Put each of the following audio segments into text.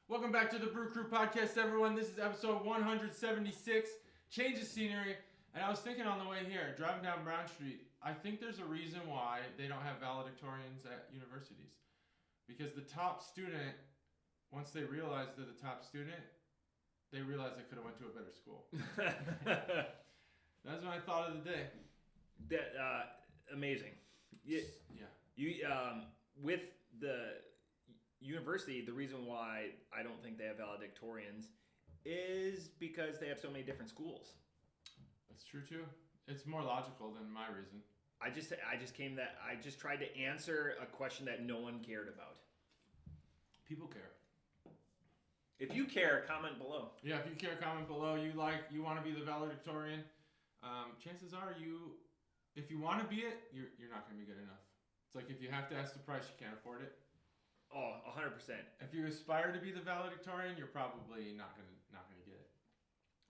Welcome back to the Brew Crew Podcast, everyone. This is episode 176, Change of Scenery. And I was thinking on the way here, driving down Brown Street, I think there's a reason why they don't have valedictorians at universities. Because the top student, once they realize they're the top student, they realize they could have went to a better school. That's my thought of the day. Amazing. Yeah. You with the university, the reason why I don't think they have valedictorians is because they have so many different schools. That's true too. It's more logical than my reason. I just tried to answer a question that no one cared about. People care. If you care, comment below. Yeah, if you care, comment below. You want to be the valedictorian. Chances are if you want to be it, you're not going to be good enough. It's like if you have to ask the price, you can't afford it. Oh, 100%. If you aspire to be the valedictorian, you're probably not gonna get it.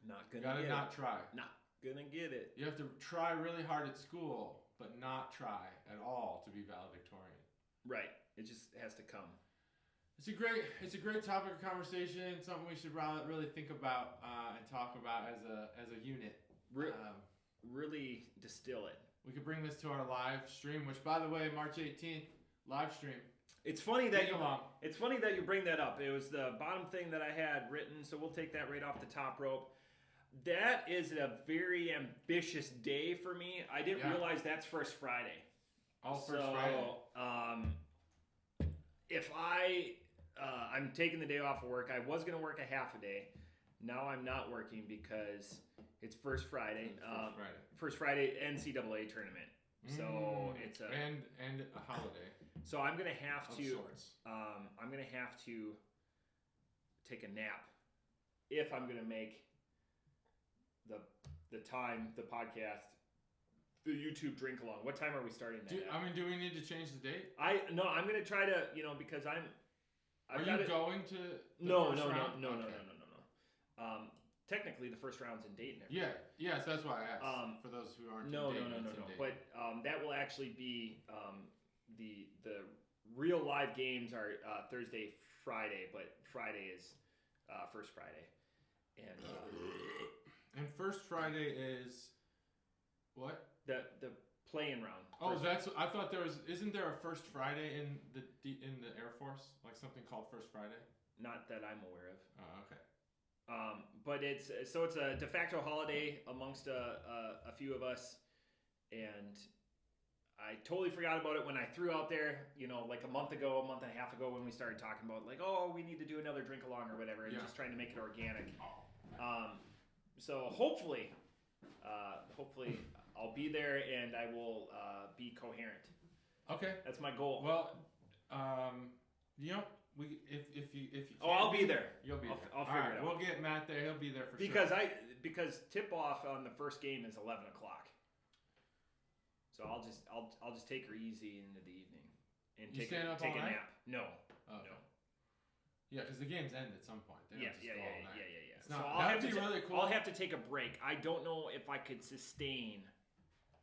Not gonna. Gotta not try. Not gonna get it. You have to try really hard at school, but not try at all to be valedictorian. Right. It just has to come. It's a great topic of conversation. Something we should really think about and talk about as a unit. Really distill it. We could bring this to our live stream, which, by the way, March 18th, live stream. It's funny that you bring that up. It was the bottom thing that I had written, so we'll take that right off the top rope. That is a very ambitious day for me. I didn't realize that's First Friday. First Friday. If I'm taking the day off of work, I was going to work a half a day. Now I'm not working because it's First Friday. First Friday NCAA tournament. So it's and a holiday. So I'm gonna have to. Sorts. I'm gonna have to take a nap if I'm gonna make the podcast, the YouTube drink along. What time are we starting that? Do we need to change the date? I'm gonna try to, because I'm. Are you going to? No. Technically, the first round's in Dayton. Yes, that's why I asked. For those who aren't. No. But that will actually be the real live games are Thursday, Friday, but Friday is First Friday, and First Friday is what? The play-in round. Oh, I thought there was. Isn't there a First Friday in the Air Force, like something called First Friday? Not that I'm aware of. Oh, okay. But it's a de facto holiday amongst a few of us, and I totally forgot about it when I threw out there, like a month and a half ago when we started talking about we need to do another drink along or whatever, and just trying to make it organic. So hopefully I'll be there and I will be coherent. Okay, that's my goal. Well, if you can't I'll be there. You'll be there. I'll figure it out. We'll get Matt there. He'll be there for sure. Because tip off on the first game is 11 o'clock. So I'll just take her easy into the evening and take a nap. No. Oh, no. Yeah, because the games end at some point. They don't just go all night. Yeah. So I'll have to take a break. I don't know if I could sustain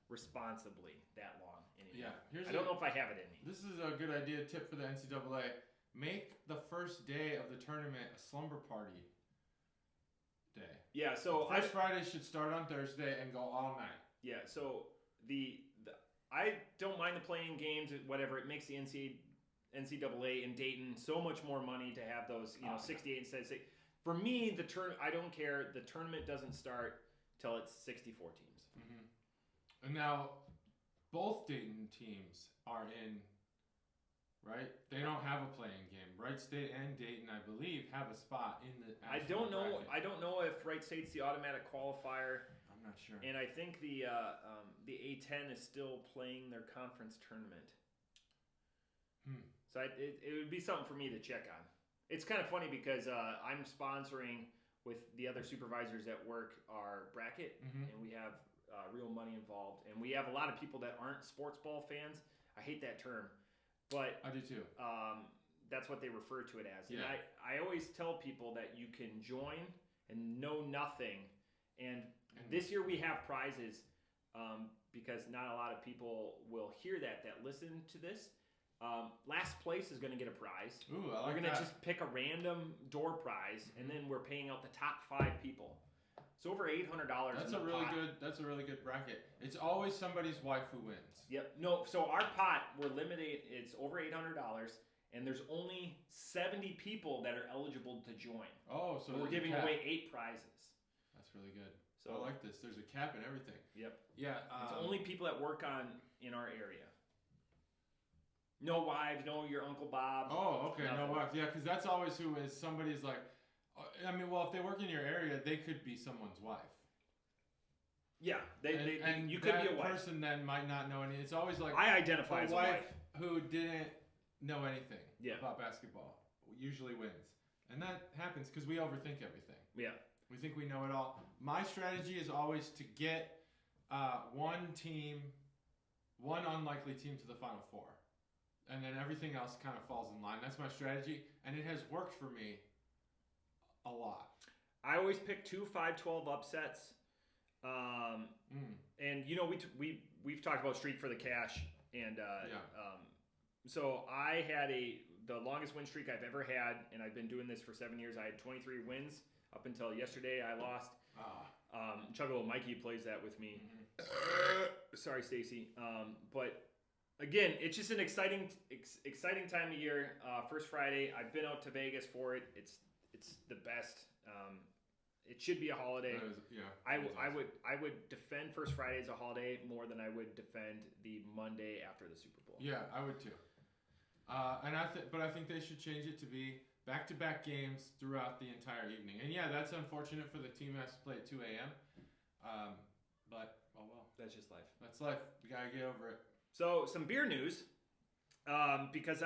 responsibly that long anymore. Yeah, I don't know if I have it in me. This is a good idea. Tip for the NCAA. Make the first day of the tournament a slumber party day. Yeah, so First Friday should start on Thursday and go all night. Yeah, so I don't mind the playing games, whatever. It makes the NCAA in Dayton so much more money to have those, 68 instead of 6. For me, I don't care. The tournament doesn't start till it's 64 teams. Mm-hmm. And now, both Dayton teams are in. Right? They don't have a playing game. Wright State and Dayton, I believe, have a spot in the I don't know if Wright State's the automatic qualifier. I'm not sure. And I think the A10 is still playing their conference tournament. So it would be something for me to check on. It's kind of funny because I'm sponsoring with the other supervisors at work our bracket, and we have real money involved. And we have a lot of people that aren't sports ball fans. I hate that term. But I do too. That's what they refer to it as. Yeah. And I always tell people that you can join and know nothing. And this year we have prizes because not a lot of people will hear that listen to this. Last place is going to get a prize. Ooh, I like We're going to that. just pick a random door prize, and then we're paying out the top 5 people. It's over $800. That's a really good bracket. It's always somebody's wife who wins. Yep. No. So our pot, we're limited. It's over $800, and there's only 70 people that are eligible to join. Oh, so we're giving away 8 prizes. That's really good. So I like this. There's a cap and everything. Yep. Yeah. It's only people that work in our area. No wives, no your Uncle Bob. Oh, okay. Nothing. No wives. Yeah, because that's always who is. Somebody's like, I mean, well, if they work in your area, they could be someone's wife. Yeah, and you could be a wife. That person then might not know anything. It's always like I identify as a wife who didn't know anything Yeah. about basketball usually wins, and that happens because we overthink everything. Yeah. We think we know it all. My strategy is always to get one unlikely team to the Final Four, and then everything else kind of falls in line. That's my strategy, and it has worked for me a lot. I always pick 2 5-12 upsets. And you know we've talked about Streak for the Cash, and so I had the longest win streak I've ever had, and I've been doing this for 7 years. I had 23 wins up until yesterday. I lost. Chuggalo Mikey plays that with me. Sorry, Stacy. But again, it's just an exciting time of year. First Friday, I've been out to Vegas for it. It's the best. It should be a holiday. I would defend First Friday as a holiday more than I would defend the Monday after the Super Bowl. Yeah, I would too. But I think they should change it to be back-to-back games throughout the entire evening. And yeah, that's unfortunate for the team that has to play at 2 a.m. But oh well, That's just life. that's life. We gotta get over it. So some beer news, because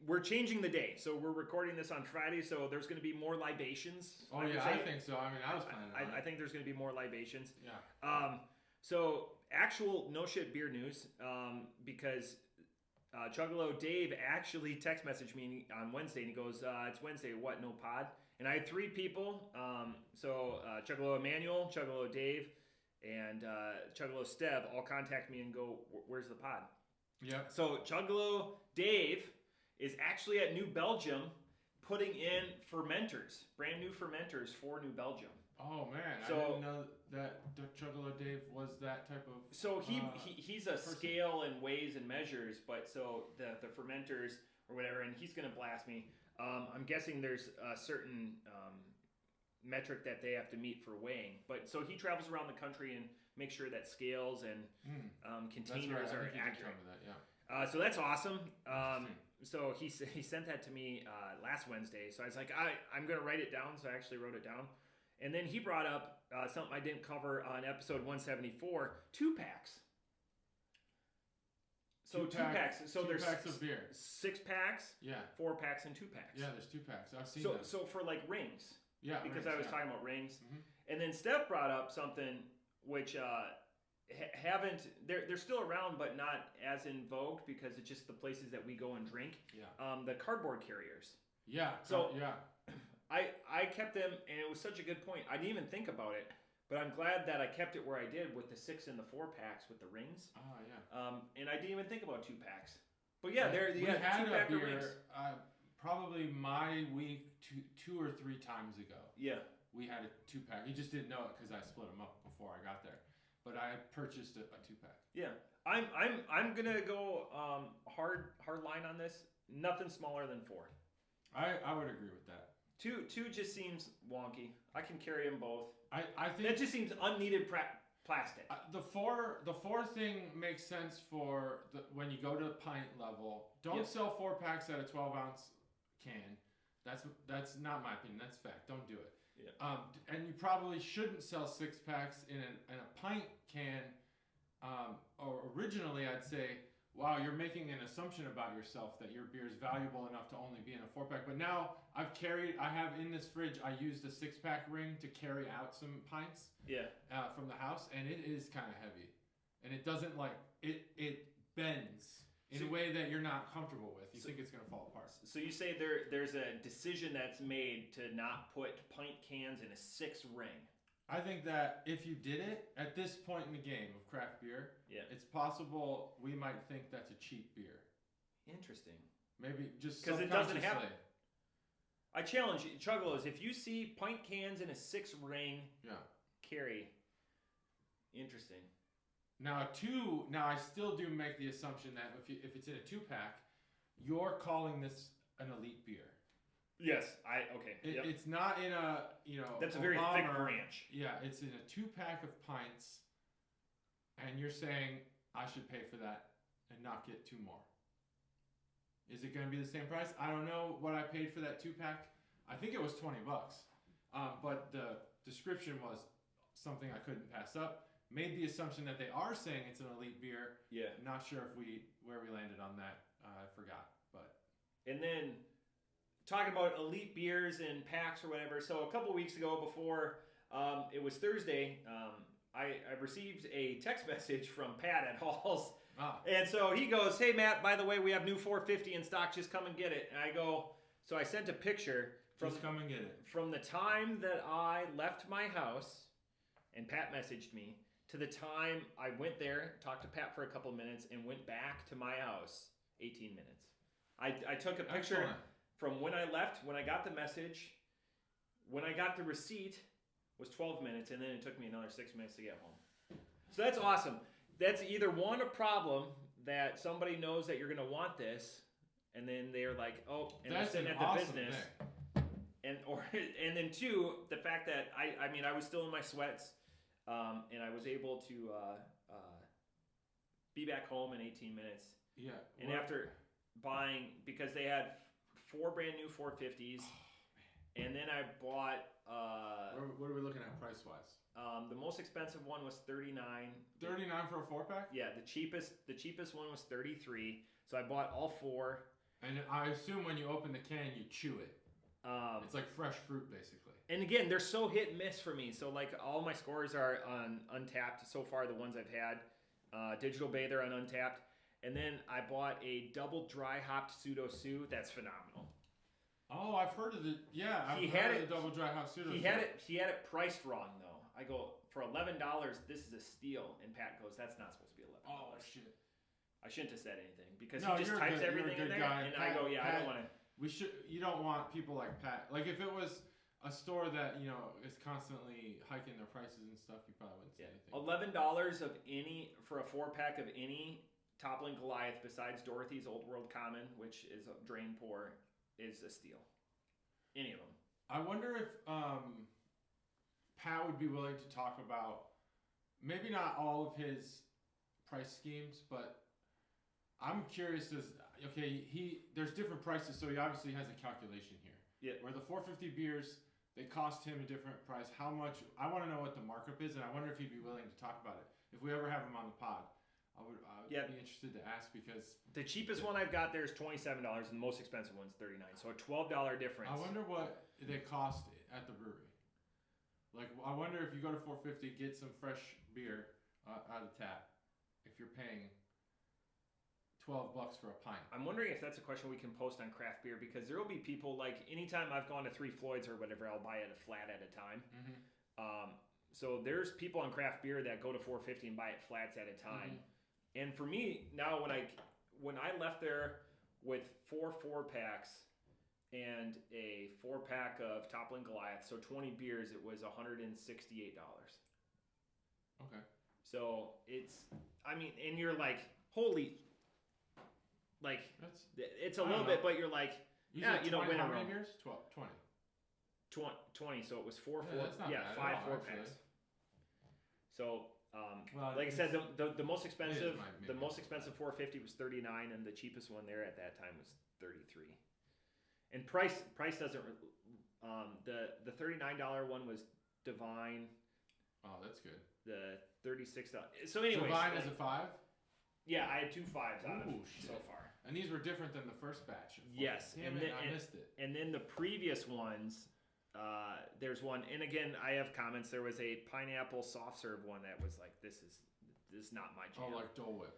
we're changing the day. So we're recording this on Friday, so there's going to be more libations. Oh yeah, I think so. I mean, I was planning on I it. think there's going to be more libations. Yeah. So actual no shit beer news, because Chuggalo Dave actually text messaged me on Wednesday, and he goes, "It's Wednesday. What? No pod?" And I had 3 people. Chuggalo Emmanuel, Chuggalo Dave, and Chuggalo Stev all contact me and go, "Where's the pod?" Yeah. So Chuggalo Dave is actually at New Belgium putting in fermenters, brand new fermenters for New Belgium. Oh man, So- I didn't know that Chuggalo Dave was that type of. So he's a person. scale and weighs and measures, but so the fermenters or whatever, and he's gonna blast me. I'm guessing there's a certain metric that they have to meet for weighing, but so he travels around the country and makes sure that scales and containers are accurate. So that's awesome. So he sent that to me last Wednesday. So I was like, I'm going to write it down. So I actually wrote it down. And then he brought up something I didn't cover on episode 174, 2-packs. So 2-packs. So there's 2 packs of beer. 6-packs, Yeah. 4-packs, and 2-packs. Yeah, there's 2 packs. I've seen So those. so for like rings. Yeah. Because rings, I was yeah. talking about rings. Mhm. And then Steph brought up something which they're still around, but not as in vogue because it's just the places that we go and drink. Yeah. The cardboard carriers. Yeah. So- yeah. I kept them, and it was such a good point. I didn't even think about it, but I'm glad that I kept it where I did with the 6 and the 4-packs with the rings. Oh yeah. And I didn't even think about 2-packs. But yeah, we had 2-pack a of rings. beer. Probably my week 2 or 3 times ago. Yeah. We had a 2-pack. He just didn't know it because I split them up before I got there. But I purchased a 2-pack. Yeah. I'm gonna go hard line on this. Nothing smaller than 4. I would agree with that. 2 just seems wonky. I can carry them both. I think That just seems unneeded plastic. the four thing makes sense for when you go to pint level. Don't Yep. sell 4-packs at a 12-ounce can. That's not my opinion. That's fact. Don't do it. Yeah. And you probably shouldn't sell 6-packs in a pint can. Or originally, I'd say, wow, you're making an assumption about yourself that your beer is valuable enough to only be in a 4-pack. But now I have in this fridge, I used a 6-pack ring to carry out some pints Yeah. from the house, and it is kind of heavy. And it doesn't it bends in a way that you're not comfortable with. You think it's going to fall apart. So you say there's a decision that's made to not put pint cans in a 6 ring. I think that if you did it at this point in the game of craft beer, Yeah. it's possible we might think that's a cheap beer. Interesting. Maybe just because it doesn't happen. I challenge you, Chuggalos, if you see pint cans in a 6-ring carry, interesting. Now I still do make the assumption that if it's in a 2-pack, you're calling this an elite beer. Yes, It's not in a That's a very thick branch. Yeah, it's in a 2-pack of pints, and you're saying I should pay for that and not get 2 more. Is it going to be the same price? I don't know what I paid for that 2-pack. I think it was $20, but the description was something I couldn't pass up. Made the assumption that they are saying it's an elite beer. Yeah. Not sure where we landed on that. I forgot, but. And then talking about elite beers and packs or whatever. So a couple weeks ago, before it was Thursday, I received a text message from Pat at Halls. And so he goes, "Hey Matt, by the way, we have new 450 in stock. Just come and get it." And I go, so I sent a picture come and get it. From the time that I left my house, and Pat messaged me, to the time I went there, talked to Pat for a couple minutes, and went back to my house, 18 minutes. I took a picture from when I left, when I got the message, when I got the receipt was 12 minutes, and then it took me another 6 minutes to get home. So that's awesome. That's either one, a problem that somebody knows that you're going to want this, and then they're like, oh, and they're sitting at the awesome business. Thing. And then 2, the fact that I was still in my sweats, and I was able to be back home in 18 minutes. Yeah. And after buying, because they had 4 brand new 450s, and then I bought. What are we looking at price wise? The most expensive one was $39. $39 for a 4-pack? Yeah, the cheapest one was $33. So I bought all 4. And I assume when you open the can, you chew it. It's like fresh fruit, basically. And again, they're so hit and miss for me. So like all my scores are on Untapped so far, the ones I've had. Digital Bay, they're on Untapped. And then I bought a double dry hopped pseudo sue. That's phenomenal. Oh, I've heard of the the double dry hop pseudo. He had it priced wrong though. I go, for $11, this is a steal, and Pat goes, that's not supposed to be $11. Oh shit! I shouldn't have said anything because he just types everything in there, and Pat, I go, yeah, Pat, I don't want to. You don't want people like Pat. Like if it was a store that is constantly hiking their prices and stuff, you probably wouldn't say anything. $11 for a 4-pack of any Toppling Goliath besides Dorothy's Old World Common, which is a drain pour, is a steal. Any of them. I wonder if Pat would be willing to talk about maybe not all of his price schemes, but I'm curious there's different prices, so he obviously has a calculation here. Yeah. Where the 450 beers, they cost him a different price. How much? I want to know what the markup is, and I wonder if he'd be willing to talk about it. If we ever have him on the pod, I would be interested to ask, because the cheapest one I've got there is $27, and the most expensive one's $39. So a $12 difference. I wonder what they cost at the brewery. Like, I wonder if you go to 450, get some fresh beer out of tap, if you're paying $12 for a pint. I'm wondering if that's a question we can post on craft beer, because there will be people, like, anytime I've gone to 3 Floyds or whatever, I'll buy it a flat at a time. Mm-hmm. So there's people on craft beer that go to 450 and buy it flats at a time. Mm-hmm. And for me, now when I left there with 4 4-packs and a 4-pack of Toppling Goliath, so 20 beers, it was $168. Okay. So and you're like, holy, like, it's a little bit, but you're like, you don't win. How many beers? 20. 20, so it was 4 5 4-packs. So, like I said, the most expensive 450 was $39, and the cheapest one there at that time was $33. And price doesn't. The $39 one was Divine. Oh, that's good. The $36. So anyway, Divine is a 5. Yeah, I had 2 5s out of so far. And these were different than the first batch. Yes, I missed it. And then the previous ones. There's one, and again, I have comments. There was a pineapple soft serve one that was like, this is not my jam. Oh, like Dole Whip.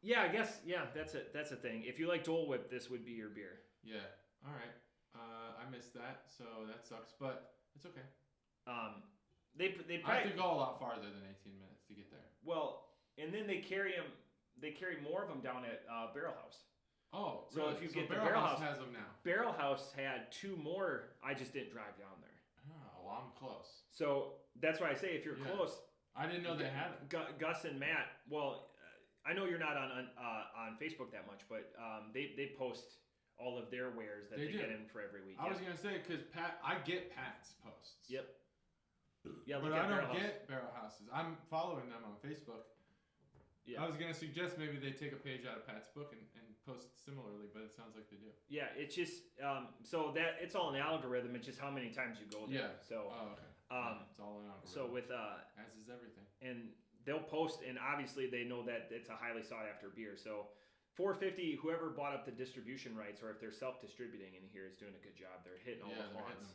Yeah, I guess. Yeah, that's a thing. If you like Dole Whip, this would be your beer. Yeah. All right. I missed that, so that sucks, but it's okay. They I have to go a lot farther than 18 minutes to get there. Well, and then they carry more of them down at Barrel House. Oh, so really? if you So get the Barrel House has them now. Barrel House had 2 more. I just didn't drive down there. Oh, well, I'm close. So that's why I say if you're close. I didn't know they had them. Gus and Matt. Well, I know you're not on Facebook that much, but they post all of their wares that they get in for every week. I was gonna say because I get Pat's posts. Yep. Yeah, but I don't get Barrel Houses. I'm following them on Facebook. Yeah. I was gonna suggest maybe they take a page out of Pat's book and post similarly, but it sounds like they do. Yeah, it's just so that it's all an algorithm. It's just how many times you go there. Yeah. So. Oh, okay. It's all an algorithm. So with as is everything. And they'll post, and obviously they know that it's a highly sought after beer. So 450, whoever bought up the distribution rights, or if they're self-distributing in here, is doing a good job. They're hitting all the haunts.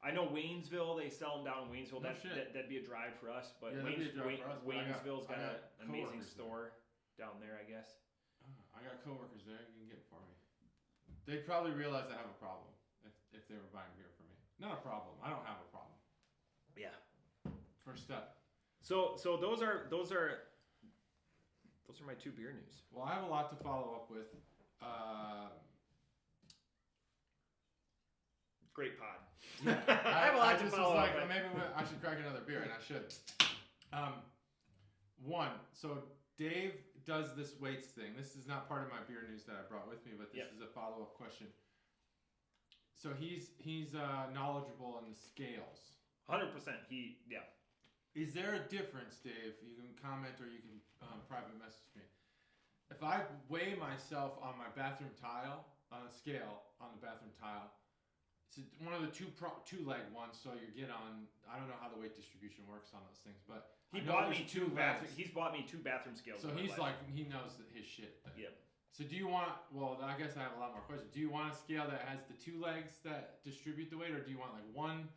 I know Waynesville, they sell them down in Waynesville. That'd be a drive for us, but Waynesville's got an amazing store down there, I guess. I got coworkers there. You can get it for me. They'd probably realize I have a problem if they were buying beer from me. Not a problem. I don't have a problem. Yeah. First step. So those are my 2 beer news. Well, I have a lot to follow up with. Great pod. Yeah, I have a lot to follow up with. Maybe I should crack another beer, and I should. So Dave does this weights thing. This is not part of my beer news that I brought with me, but this is a follow-up question. So he's knowledgeable in the scales. 100%. Is there a difference, Dave? You can comment or you can private message me. If I weigh myself on my bathroom tile, on a scale on the bathroom tile, it's one of the two leg ones, so you get on. I don't know how the weight distribution works on those things, but he's bought me 2 bathroom scales. So he's like, he knows his shit. Yep. So do you want? Well, I guess I have a lot more questions. Do you want a scale that has the 2 legs that distribute the weight, or do you want like one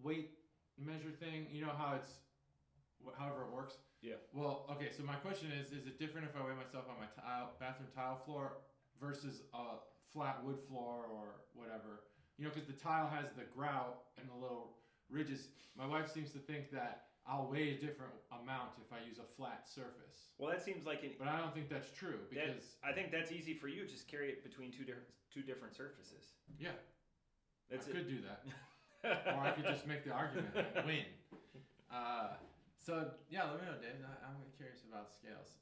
weight measure thing? You know how it's, however it works. Yeah. Well, okay. So my question is it different if I weigh myself on my bathroom tile floor versus a flat wood floor or whatever? You know, because the tile has the grout and the little ridges. My wife seems to think that I'll weigh a different amount if I use a flat surface. Well, that seems like but I don't think that's true because I think that's easy for you. Just carry it between two different surfaces. Yeah, I could do that, or I could just make the argument and win. So yeah, let me know, Dave. I'm curious about scales.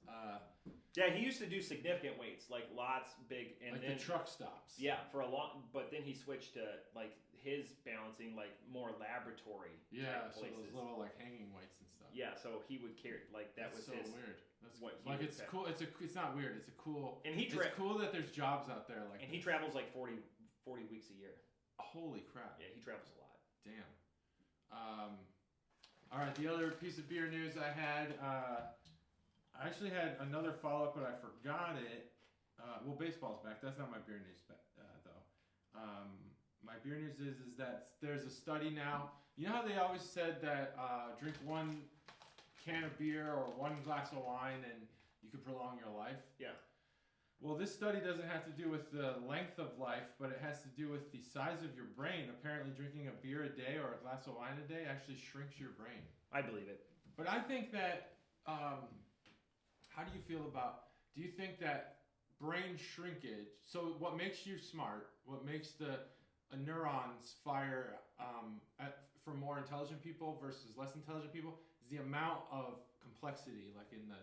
Yeah, he used to do significant weights, like lots, big, and like then the truck stops. Yeah, for a long, but then he switched to like his balancing, like more laboratory. Yeah, type so places. those little like hanging weights and stuff. Yeah, so he would carry like that. That's was so his, weird. That's what like it's cool. It's not weird. It's a cool. And it's cool that there's jobs out there like. And he travels like 40 weeks a year. Holy crap! Yeah, he travels a lot. Damn. All right, the other piece of beer news I had, I actually had another follow-up, but I forgot it. Well, baseball's back. That's not my beer news, though. My beer news is that there's a study now. You know how they always said that drink 1 can of beer or 1 glass of wine and you could prolong your life? Yeah. Well, this study doesn't have to do with the length of life, but it has to do with the size of your brain. Apparently, drinking a beer a day or a glass of wine a day actually shrinks your brain. I believe it. But I think that, how do you feel about, do you think that brain shrinkage, so what makes you smart, what makes the neurons fire for more intelligent people versus less intelligent people is the amount of complexity, like in the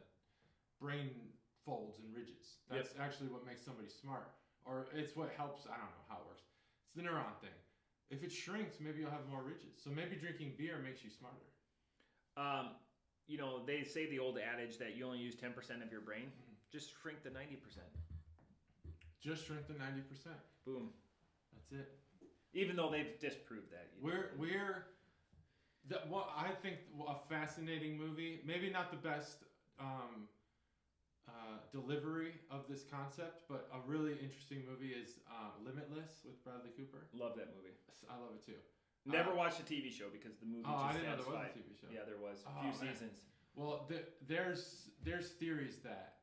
brain folds and ridges. That's actually what makes somebody smart. Or it's what helps, I don't know how it works. It's the neuron thing. If it shrinks, maybe you'll have more ridges. So maybe drinking beer makes you smarter. You know, they say the old adage that you only use 10% of your brain. Just shrink the 90%. Just shrink the 90%. Boom. That's it. Even though they've disproved that. I think a fascinating movie, maybe not the best delivery of this concept, but a really interesting movie is Limitless with Bradley Cooper. Love that movie. I love it too. Never watched the TV show because the movie just I didn't know there was a TV show. Yeah, there was. A few seasons. Well, there's theories that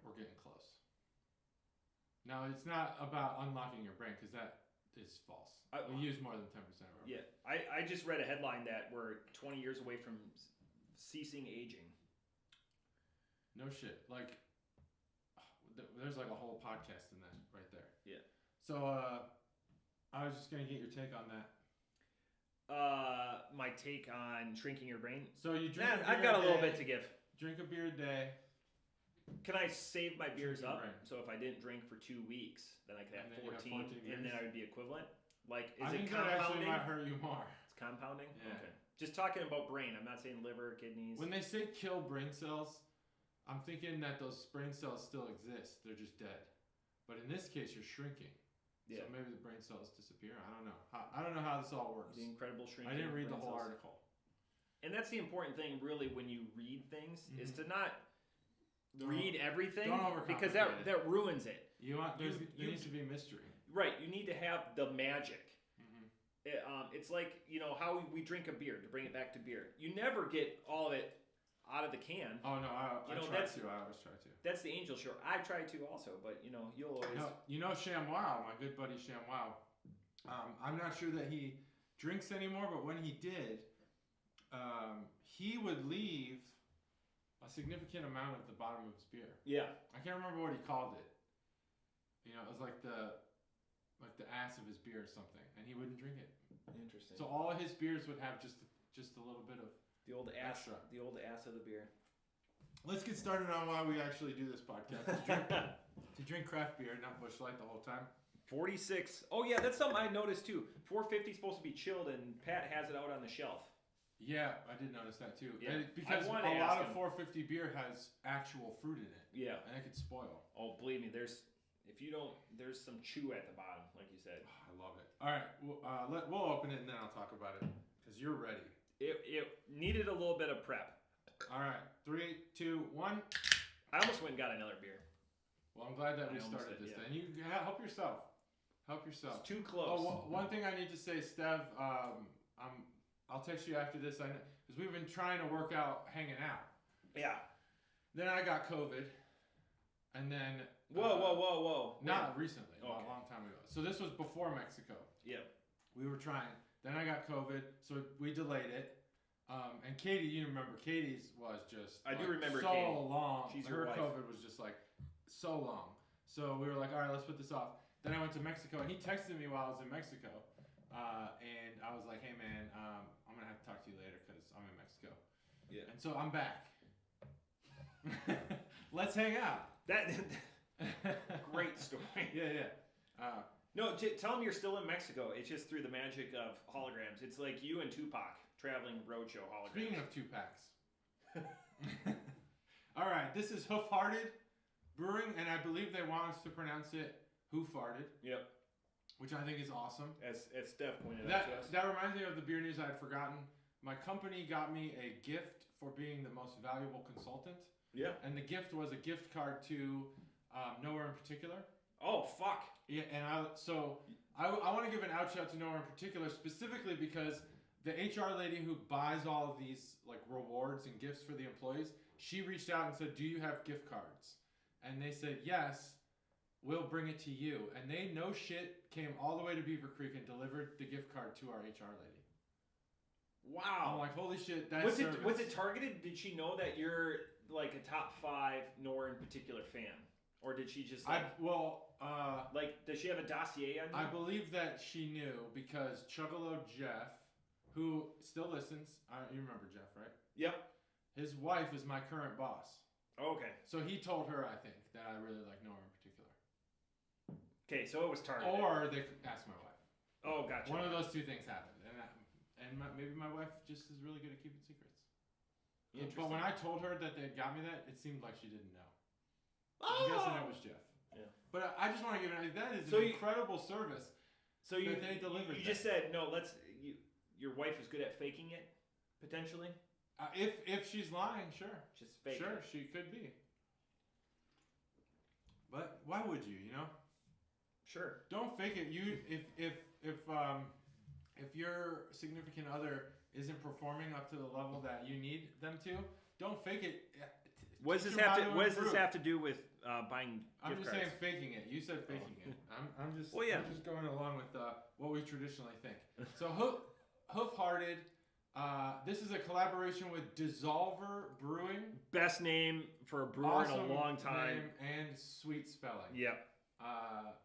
we're getting close. Now, it's not about unlocking your brain because that is false. We use more than 10% of our brain. Yeah, I just read a headline that we're 20 years away from ceasing aging. No shit. Like, there's like a whole podcast in that right there. Yeah. So I was just gonna get your take on that. My take on shrinking your brain. So you drink. I've got a little bit to give. Drink a beer a day. Can I save my beers up? Brain. So if I didn't drink for 2 weeks, then I could have 14, and then I would be equivalent. Like, is I it think that actually compounding? might hurt you more. It's compounding. Yeah. Okay. Just talking about brain. I'm not saying liver, kidneys. When they say kill brain cells, I'm thinking that those brain cells still exist. They're just dead. But in this case, you're shrinking. Yeah. So maybe the brain cells disappear. I don't know. I don't know how this all works. The incredible shrinking. I didn't read the brain whole cells. article. And that's the important thing, really, when you read things, is Mm-hmm. to not read everything, don't because overcomplicate that ruins it. You want there needs to be mystery. Right. You need to have the magic. Mm-hmm. It's like, how we drink a beer, to bring it back to beer. You never get all of it out of the can. Oh no, I try to. I always try to. That's the angel shore. I try to also, but you'll always. ShamWow, my good buddy ShamWow. I'm not sure that he drinks anymore, but when he did, he would leave a significant amount of the bottom of his beer. Yeah. I can't remember what he called it. It was like the ass of his beer or something, and he wouldn't drink it. Interesting. So all of his beers would have just a little bit of the old ass, extra. The old ass of the beer. Let's get started on why we actually do this podcast. To drink craft beer, not Busch Light the whole time. 46. Oh yeah, that's something I noticed too. 450 is supposed to be chilled, and Pat has it out on the shelf. Yeah, I did notice that too. Yeah. Because a lot of 450 beer has actual fruit in it. Yeah. And it could spoil. Oh, believe me, there's some chew at the bottom, like you said. Oh, I love it. All right, we'll open it and then I'll talk about it because you're ready. It needed a little bit of prep. All right, 3, 2, 1. I almost went and got another beer. Well, I'm glad that we started this thing. You help yourself. Help yourself. It's too close. Oh, one thing I need to say, Stev. I'll text you after this. Because we've been trying to work out hanging out. Yeah. Then I got COVID, and then. Whoa. Not recently. Okay. A long time ago. So this was before Mexico. Yeah. We were trying. Then I got COVID, so we delayed it. And Katie, you remember Katie's was just. I do remember so Katie. long. She's her your wife. COVID was just like so long. So we were like, all right, let's put this off. Then I went to Mexico, and he texted me while I was in Mexico, and I was like, hey man, I'm gonna have to talk to you later because I'm in Mexico. Yeah. And so I'm back. Let's hang out. That great story. Yeah. No, tell him you're still in Mexico. It's just through the magic of holograms. It's like you and Tupac traveling roadshow holograms. Speaking of 2-packs. All right, this is Hoof Brewing, and I believe they want us to pronounce it Hoof. Yep. Which I think is awesome. As Steph pointed out to us. That reminds me of the beer news I had forgotten. My company got me a gift for being the most valuable consultant. Yeah. And the gift was a gift card to Nowhere in Particular. Oh, fuck. Yeah, and I want to give an out shout to Nowhere in Particular specifically because the HR lady who buys all of these like rewards and gifts for the employees, she reached out and said, "Do you have gift cards?" And they said, "Yes, we'll bring it to you." And they no shit came all the way to Beaver Creek and delivered the gift card to our HR lady. Wow. I'm like, holy shit, that's was it targeted? Did she know that you're like a top 5 Nowhere in Particular fan? Or did she just like does she have a dossier on you? I believe that she knew because Chuggalo Jeff, who still listens, you remember Jeff, right? Yep. His wife is my current boss. Okay. So he told her, I think, that I really like Nowhere in Particular. Okay, so it was targeted. Or they asked my wife. Oh, gotcha. One of those two things happened. Maybe my wife just is really good at keeping secrets. But when I told her that they had got me that, it seemed like she didn't know. I'm guessing it was Jeff. Yeah. But I just want to give it. That is an incredible service. So that they delivered. You just said no. Your wife is good at faking it, potentially. If she's lying, sure. Just fake. Sure, it. she could be. But why would you? You know. Sure. Don't fake it. If your significant other isn't performing up to the level that you need them to, don't fake it. What does this have to do with buying I'm gift just cards? saying faking it. You said faking it. I'm just going along with what we traditionally think. So Hoof-hearted, This is a collaboration with Dissolver Brewing. Best name for a brewer in a long time. Name and sweet spelling. Yep.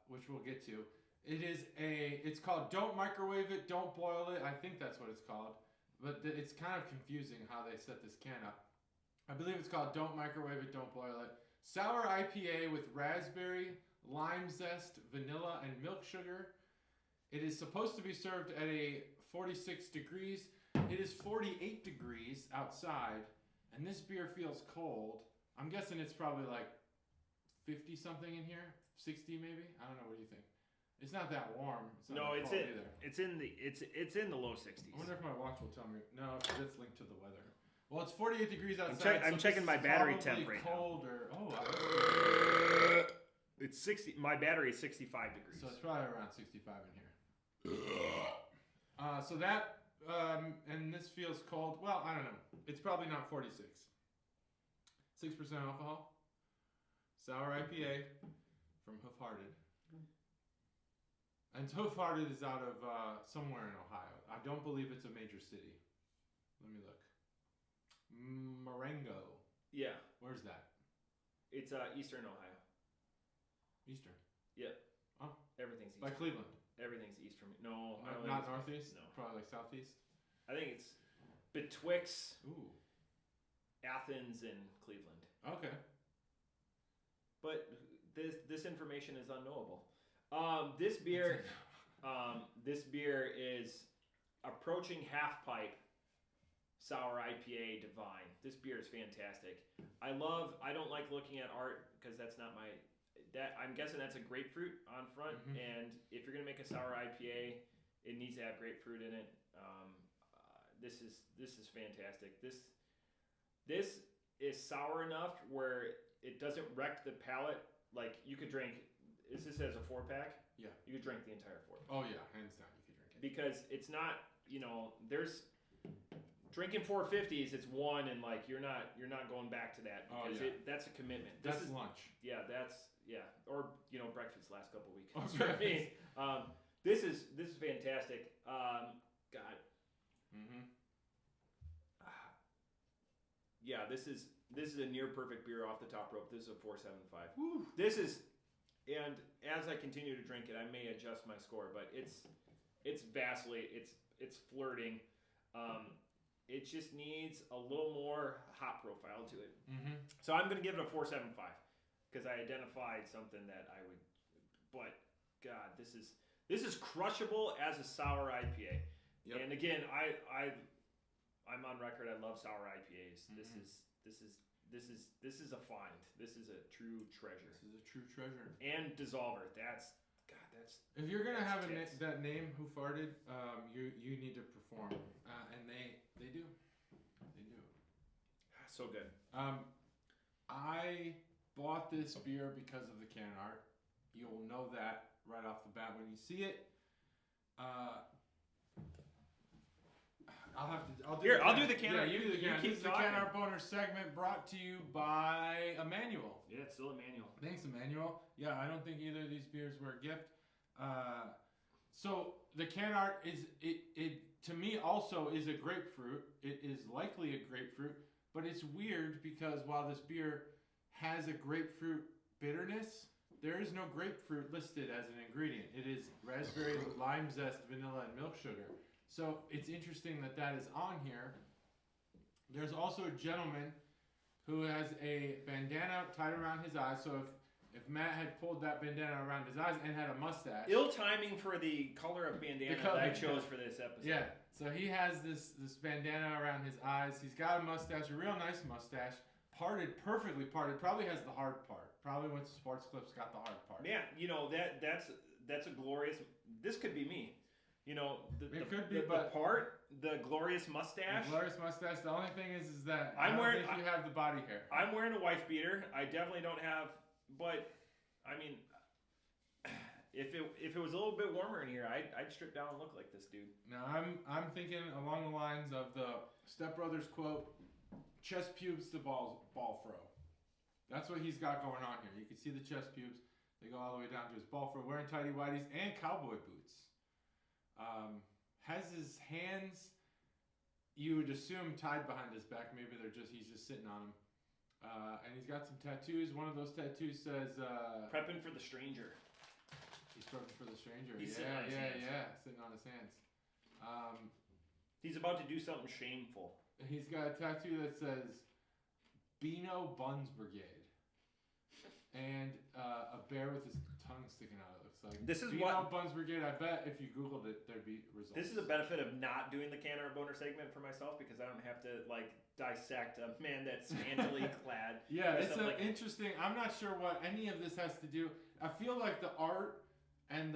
Which we'll get to. It's called Don't Microwave It, Don't Boil It. I think that's what it's called. But it's kind of confusing how they set this can up. I believe it's called Don't Microwave It, Don't Boil It. Sour IPA with raspberry, lime zest, vanilla, and milk sugar. It is supposed to be served at a 46 degrees. It is 48 degrees outside, and this beer feels cold. I'm guessing it's probably like 50 something in here, 60 maybe. I don't know. What do you think? It's not that warm. It's not it's in the low 60s. I wonder if my watch will tell me. No, it's linked to the weather. Well, it's 48 degrees outside. I'm checking my battery temp right colder. now. It's 60. My battery is 65 degrees. So it's probably around 65 in here. So that and this feels cold. Well, I don't know. It's probably not 46. 6% alcohol. Sour IPA from Hoof. And Hoof is out of somewhere in Ohio. I don't believe it's a major city. Let me look. Marengo. Yeah. Where's that? It's Eastern Ohio. Eastern? Yeah. Oh. Everything's eastern. By Cleveland? Everything's eastern. No. Not northeast? No. Probably like southeast? I think it's betwixt Ooh. Athens and Cleveland. Okay. But this information is unknowable. This beer is approaching half pipe sour IPA divine. This beer is fantastic. I don't like looking at art because that's not my. I'm guessing that's a grapefruit on front, and if you're gonna make a sour IPA, it needs to have grapefruit in it. This is fantastic. This is sour enough where it doesn't wreck the palate. Like you could drink. This as a 4-pack. Yeah. You could drink the entire 4. Oh yeah, hands down, you could drink it. Because it's not, there's drinking 450s. It's one, and like you're not going back to that because that's a commitment. That's lunch. Yeah, or breakfast last couple of weekends for me. This is fantastic. God. Yeah, this is a near perfect beer off the top rope. This is a 4.75. Woo. This is. And as I continue to drink it, I may adjust my score, but it's vastly, it's flirting. It just needs a little more hop profile to it. So I'm going to give it a 4.75 because I identified something that I would. But God, this is crushable as a sour IPA. Yep. And again, I'm on record. I love sour IPAs. This is a find. This is a true treasure. This is a true treasure. And Dissolver. That's. If you're gonna have that name, Who Farted, you need to perform, and they do. So good. I bought this beer because of the can art. You'll know that right off the bat when you see it. I'll do the can art. You do the can art. This is the can art bonus segment brought to you by Emmanuel. Yeah, it's still Emmanuel. Thanks, Emmanuel. Yeah, I don't think either of these beers were a gift. So the can art is it to me also is a grapefruit. It is likely a grapefruit, but it's weird because while this beer has a grapefruit bitterness, there is no grapefruit listed as an ingredient. It is raspberry, lime zest, vanilla, and milk sugar. So it's interesting that is on here. There's also a gentleman who has a bandana tied around his eyes. So if Matt had pulled that bandana around his eyes and had a mustache. Ill timing for the color of bandana that I chose for this episode. Yeah. So he has this bandana around his eyes. He's got a mustache, a real nice mustache. Perfectly parted. Probably has the hard part. Probably went to Sports Clips, got the hard part. Man, that's a glorious. This could be me. It could be, but the glorious mustache. The glorious mustache. The only thing is that I don't think you have the body hair. I'm wearing a wife beater. I definitely don't have, but I mean, if it was a little bit warmer in here, I'd strip down and look like this dude. Now I'm thinking along the lines of the Step Brothers quote: "Chest pubes to ball throw." That's what he's got going on here. You can see the chest pubes. They go all the way down to his ball throw. Wearing tighty whities and cowboy boots. Has his hands you would assume tied behind his back. Maybe he's just sitting on him. And he's got some tattoos. One of those tattoos says prepping for the stranger. He's prepping for the stranger. He's sitting on his hands. Sitting on his hands. He's about to do something shameful. He's got a tattoo that says Beano Buns Brigade. And a bear with his tongue sticking out, it looks like. This is Beano Buns Brigade. I bet if you Googled it, there'd be results. This is a benefit of not doing the Canner Boner segment for myself because I don't have to dissect a man that's scantily clad. Yeah, it's interesting. I'm not sure what any of this has to do. I feel like the art and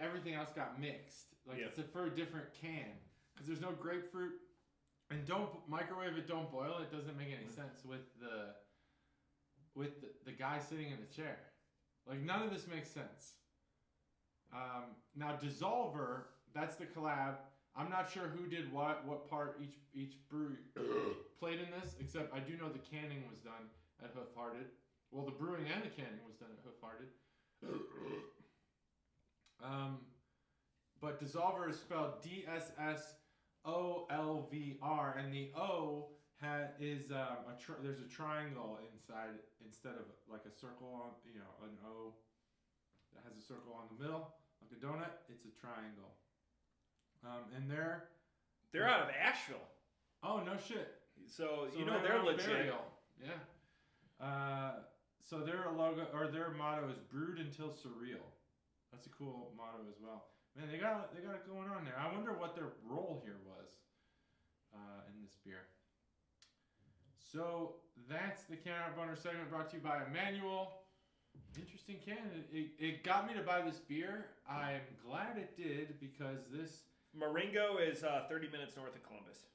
everything else got mixed. It's for a different can because there's no grapefruit. And don't microwave it. Don't boil it. Doesn't make any sense with the guy sitting in the chair. None of this makes sense. Now Dissolver, that's the collab. I'm not sure who did what part each brewery played in this, except I do know the canning was done at Hoof Hearted. Well, the brewing and the canning was done at Hoof Hearted. But Dissolver is spelled DSSOLVR, and the O is there's a triangle inside instead of a circle on an O that has a circle on the middle like a donut. It's a triangle. And they're out of Asheville. Oh no shit! So right they're legit. Burial. Yeah. So their logo or their motto is "Brewed until surreal." That's a cool motto as well. Man, they got it going on there. I wonder what their role here was in this beer. So that's the Can Out Boner segment brought to you by Emmanuel. Interesting can. It got me to buy this beer. I'm glad it did because this Marengo is 30 minutes north of Columbus.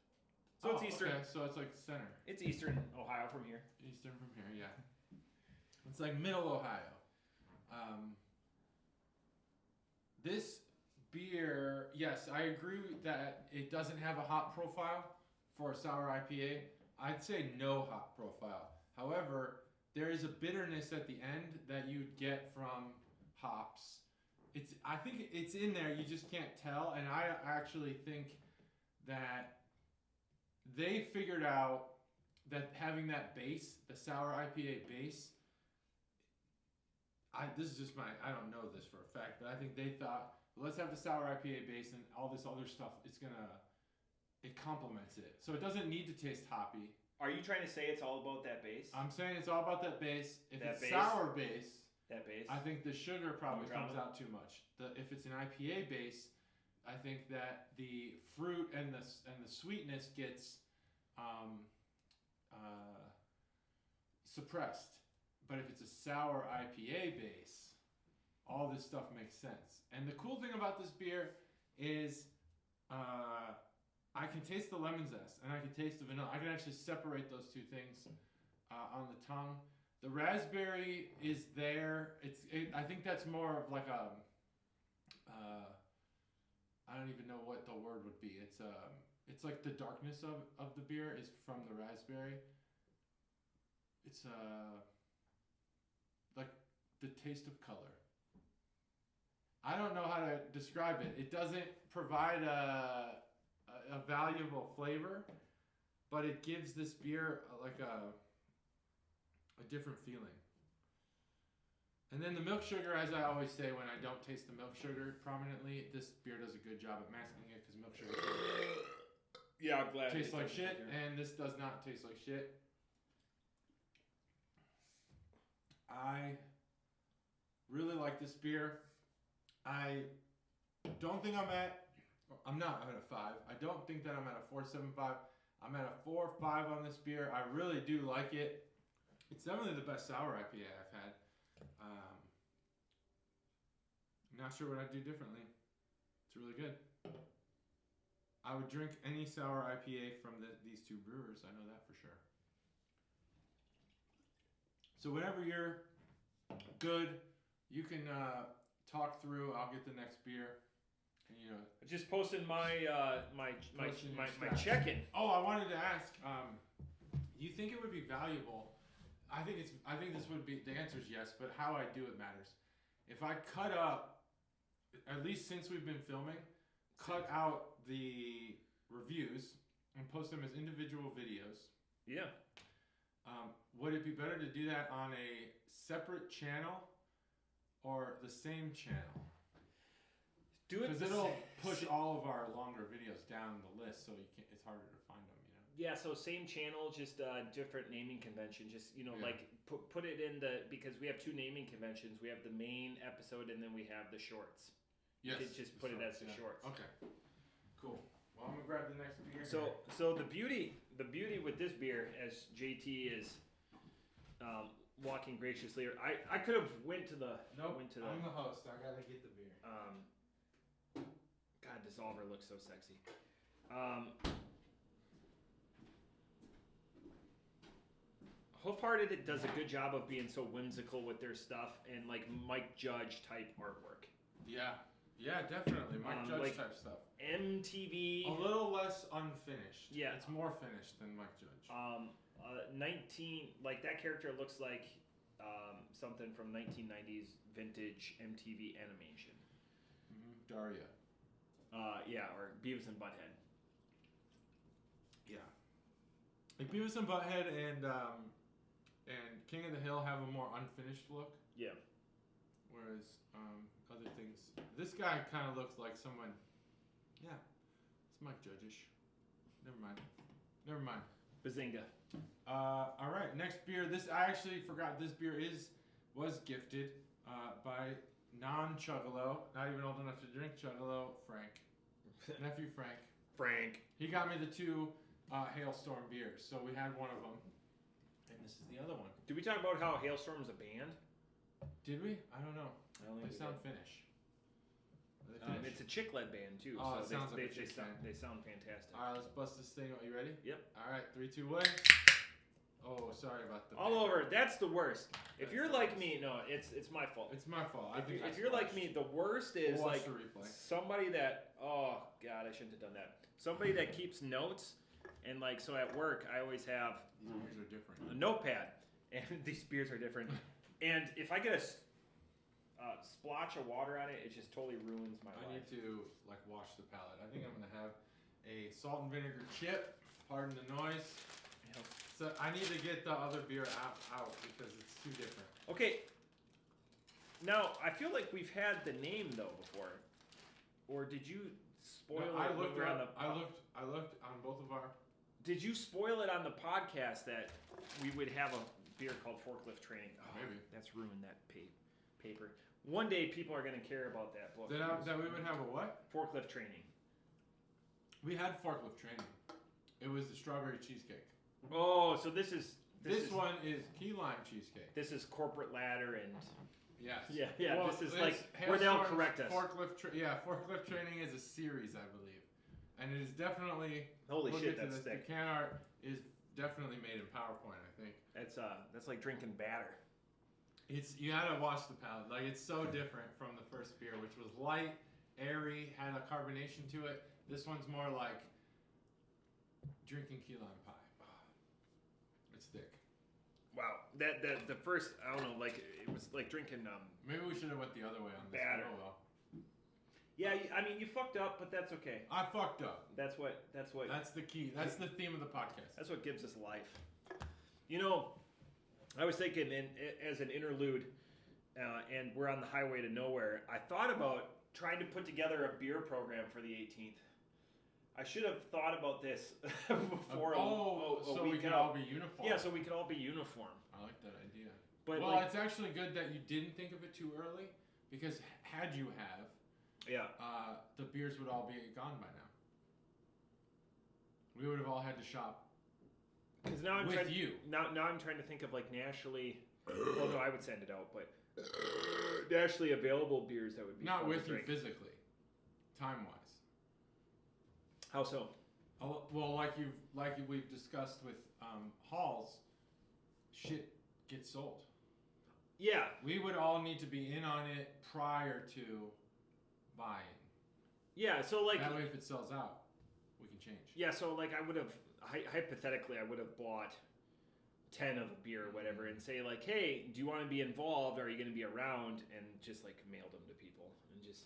So it's eastern. Okay, so it's center. It's eastern Ohio from here. Eastern from here, yeah. It's middle Ohio. This beer, yes, I agree that it doesn't have a hop profile for a sour IPA. I'd say no hop profile. However, there is a bitterness at the end that you'd get from hops. I think it's in there, you just can't tell. And I actually think that they figured out that having that base, the sour IPA base, this is just I don't know this for a fact, but I think they thought, let's have the sour IPA base and all this other stuff, it complements it. So it doesn't need to taste hoppy. Are you trying to say it's all about that base? I'm saying it's all about that base. If that it's base, sour base, that base, I think the sugar probably comes out too much. If it's an IPA base, I think that the fruit and the sweetness gets suppressed. But if it's a sour IPA base, all this stuff makes sense. And the cool thing about this beer is I can taste the lemon zest and I can taste the vanilla. I can actually separate those two things on the tongue. The raspberry is there. I think that's more of I don't even know what the word would be. It's like the darkness of the beer is from the raspberry. It's like the taste of color. I don't know how to describe it. It doesn't provide a valuable flavor, but it gives this beer a different feeling. And then the milk sugar, as I always say when I don't taste the milk sugar prominently, this beer does a good job at masking it because milk sugar I'm glad tastes like shit, and this does not taste like shit. I really like this beer. I don't think I'm not at a 5. I don't think that I'm at a 4.75. I'm at a 4.5 on this beer. I really do like it. It's definitely the best sour IPA I've had. I'm not sure what I'd do differently. It's really good. I would drink any sour IPA from these two brewers. I know that for sure. So whenever you're good, you can talk through. I'll get the next beer. And, I just posted my check-in. Oh, I wanted to ask. You think it would be valuable? I think this would be. The answer is yes, but how I do it matters. If I cut up, at least since we've been filming, cut out the reviews and post them as individual videos. Yeah. Would it be better to do that on a separate channel or the same channel? Do it because it'll push all of our longer videos down the list, so it's harder to find them. Yeah, so same channel, just different naming convention. Just like put it in because we have 2 naming conventions. We have the main episode, and then we have the shorts. Yes, you could just put it as the shorts. Okay, cool. Well, I'm gonna grab the next beer. So the beauty with this beer, as JT is walking graciously, I could have went to the. Nope. I'm the host. I gotta get the beer. God, Dissolver looks so sexy. Hoof-Hearted does a good job of being so whimsical with their stuff and like Mike Judge type artwork. Yeah, definitely Mike Judge type stuff. MTV. A little less unfinished. Yeah, it's more finished than Mike Judge. 19 like that character looks like something from 1990s vintage MTV animation. Daria. Yeah, or Beavis and Butthead. Yeah, like Beavis and Butthead and King of the Hill have a more unfinished look. Yeah. Whereas other things, this guy kind of looks like someone. Yeah, it's Mike Judge-ish. Never mind. Bazinga. All right, next beer. I actually forgot this beer was gifted by non-Chuggalo, not even old enough to drink Chuggalo, Frank. Nephew Frank. He got me the 2 Hailstorm beers, so we had one of them. And this is the other one. Did we talk about how Hailstorm's a band? Did we? I don't know. I don't think they sound Finnish. It's a chick-led band too. Oh, so it sounds like a chick band. They sound fantastic. All right, let's bust this thing. Are you ready? Yep. All right, 3, 2, 1. Oh, sorry about the. All over. That's the worst. If you're like me, no, it's my fault. It's my fault. If you're like me, the worst is we'll like somebody that. Oh God, I shouldn't have done that. Somebody that keeps notes, and like so at work, I always have. Beers are different. A notepad, and these beers are different. And if I get a splotch of water on it, it just totally ruins my life. I need to like wash the palate. I think I'm gonna have a salt and vinegar chip. Pardon the noise. So I need to get the other beer out because it's too different. Okay. Now I feel like we've had the name though before, or did you spoil it? I looked on both of our. Did you spoil it on the podcast that we would have a beer called Forklift Training? Oh, maybe. That's ruined that paper. One day people are going to care about that book. That we would have a what? Forklift Training. We had Forklift Training. It was the strawberry cheesecake. Oh, so this one is key lime cheesecake. This is Corporate Ladder and... Yes. Yeah. Well, this is like where they'll correct us. Forklift Training is a series, I believe. And it is definitely... Holy shit, that's thick. The can art is definitely made in PowerPoint, I think. That's like drinking batter. You gotta wash the palate. Like, it's so different from the first beer, which was light, airy, had a carbonation to it. This one's more like drinking key lime pie. It's thick. Wow, the first, I don't know, like it was like drinking. Maybe we should have went the other way on this. Batter. Oh well. Yeah, I mean you fucked up, but that's okay. I fucked up. That's what. That's the key. That's the theme of the podcast. That's what gives us life. You know, I was thinking, as an interlude, and we're on the highway to nowhere. I thought about trying to put together a beer program for the 18th. I should have thought about this before. So we could all be uniform. Yeah, so we could all be uniform. I like that idea. But it's actually good that you didn't think of it too early, because had you have, the beers would all be gone by now. We would have all had to shop. Because now I'm with you. Now I'm trying to think of like nationally. Well, no, I would send it out, but nationally available beers that would be not fun with to drink. you physically, time wise. How so? Well, like we've discussed with halls, shit gets sold. Yeah. We would all need to be in on it prior to buying. Yeah, so like that way, if it sells out, we can change. Yeah, so like I would have hypothetically I would have bought 10 of a beer or whatever and say like, hey, do you want to be involved? Or are you going to be around? And just like mailed them to people and just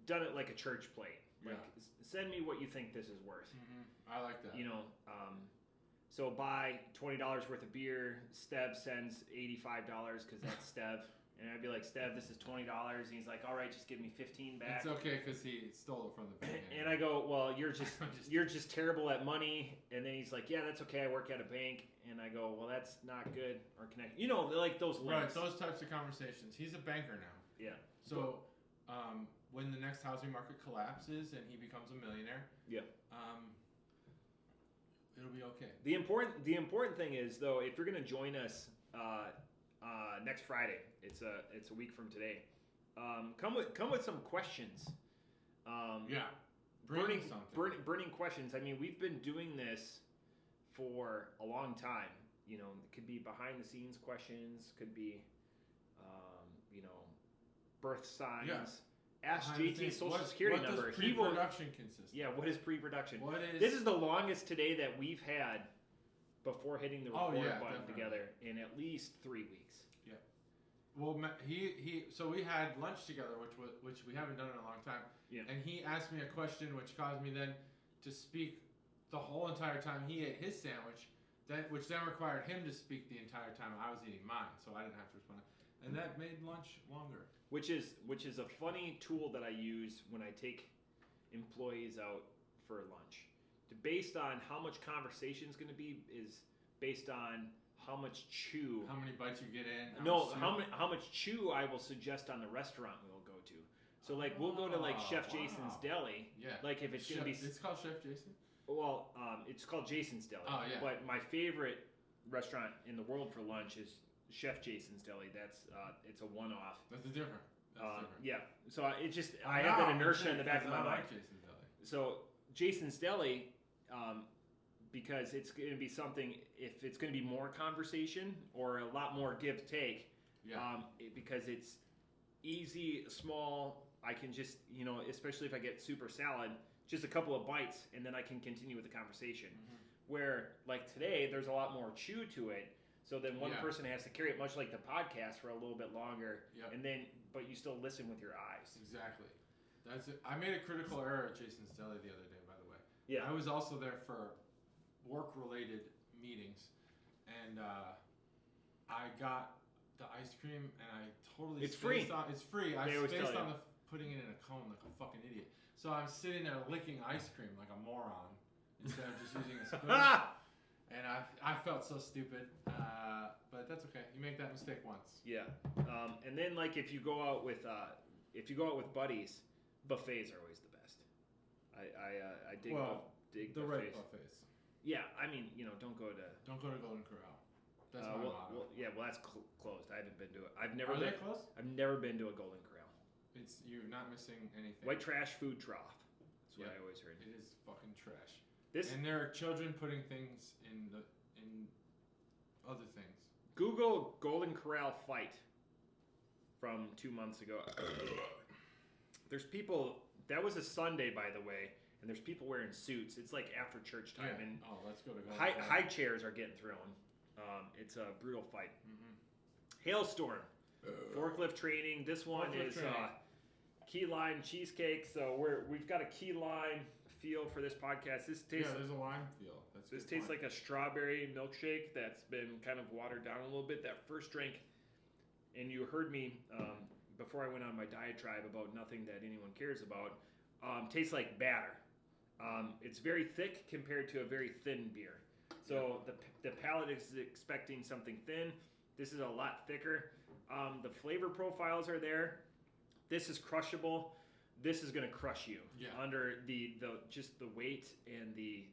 done it like a church plate. Like, send me what you think this is worth. I like that. You know, so buy $20 worth of beer. Stev sends $85 because that's Stev. And I'd be like, Stev, this is $20. And he's like, all right, just give me 15 back. It's okay because he stole it from the bank. And I go, well, you're just terrible at money. And then he's like, yeah, that's okay. I work at a bank. And I go, well, that's not good or connected. You know, like those links. Right, those types of conversations. He's a banker now. Yeah. So when the next housing market collapses and he becomes a millionaire, it'll be okay. The important thing is, though, if you're going to join us next Friday, it's a week from today. Come with some questions. Burning questions. I mean, we've been doing this for a long time. You know, it could be behind the scenes questions, could be, birth signs. Yeah. Ask JT's social security number. What does pre-production consist? Yeah, what is pre-production? This is the longest today that we've had before hitting the record button together in at least 3 weeks. Yeah. Well, so we had lunch together, which we haven't done in a long time. Yeah. And he asked me a question, which caused me then to speak the whole entire time he ate his sandwich, which then required him to speak the entire time I was eating mine, so I didn't have to respond. And that made lunch longer. Which is a funny tool that I use when I take employees out for lunch. Based on how much conversation is going to be is based on how much chew. How many bites you get in. How much chew I will suggest on the restaurant we'll go to. So like we'll go to like Chef Jason's Deli. Yeah. Like if it's going to be. It's called Chef Jason? Well, it's called Jason's Deli. Oh yeah. But my favorite restaurant in the world for lunch is Chef Jason's Deli. That's it's a one-off. That's different. Yeah. So it just I have that inertia in the back of my mind. I like Jason's Deli. So Jason's Deli, because it's going to be something. If it's going to be more conversation or a lot more give take, because it's easy, small. I can just especially if I get super salad, just a couple of bites, and then I can continue with the conversation. Where like today, there's a lot more chew to it. So then one person has to carry it, much like the podcast, for a little bit longer, and then but you still listen with your eyes. Exactly. That's it. I made a critical error at Jason's Deli the other day, by the way. Yeah. I was also there for work-related meetings, and I got the ice cream, and I totally it's free. It's free. I spaced on putting it in a cone like a fucking idiot. So I'm sitting there licking ice cream like a moron instead of just using a spoon. And I felt so stupid, but that's okay. You make that mistake once. Yeah, and then like if you go out with buddies, buffets are always the best. I dig the buffets. right buffets. Yeah, I mean don't go to Golden Corral. That's my motto. Well, that's closed. I haven't been to it. Are they closed? I've never been to a Golden Corral. You're not missing anything. White trash food trough. That's what I always heard. It is fucking trash. And there are children putting things in other things. Google Golden Corral fight from 2 months ago. There's people. That was a Sunday, by the way, and there's people wearing suits. It's like after church time, and let's go to high chairs are getting thrown. It's a brutal fight. Hailstorm, forklift training. This one is key lime cheesecake. So we've got a key lime feel for this podcast. This tastes there's a lime feel. This tastes like a strawberry milkshake that's been kind of watered down a little bit. That first drink, and you heard me before I went on my diatribe about nothing that anyone cares about. Tastes like batter. It's very thick compared to a very thin beer. So the palate is expecting something thin. This is a lot thicker. The flavor profiles are there. This is crushable. This is going to crush you under the just the weight and the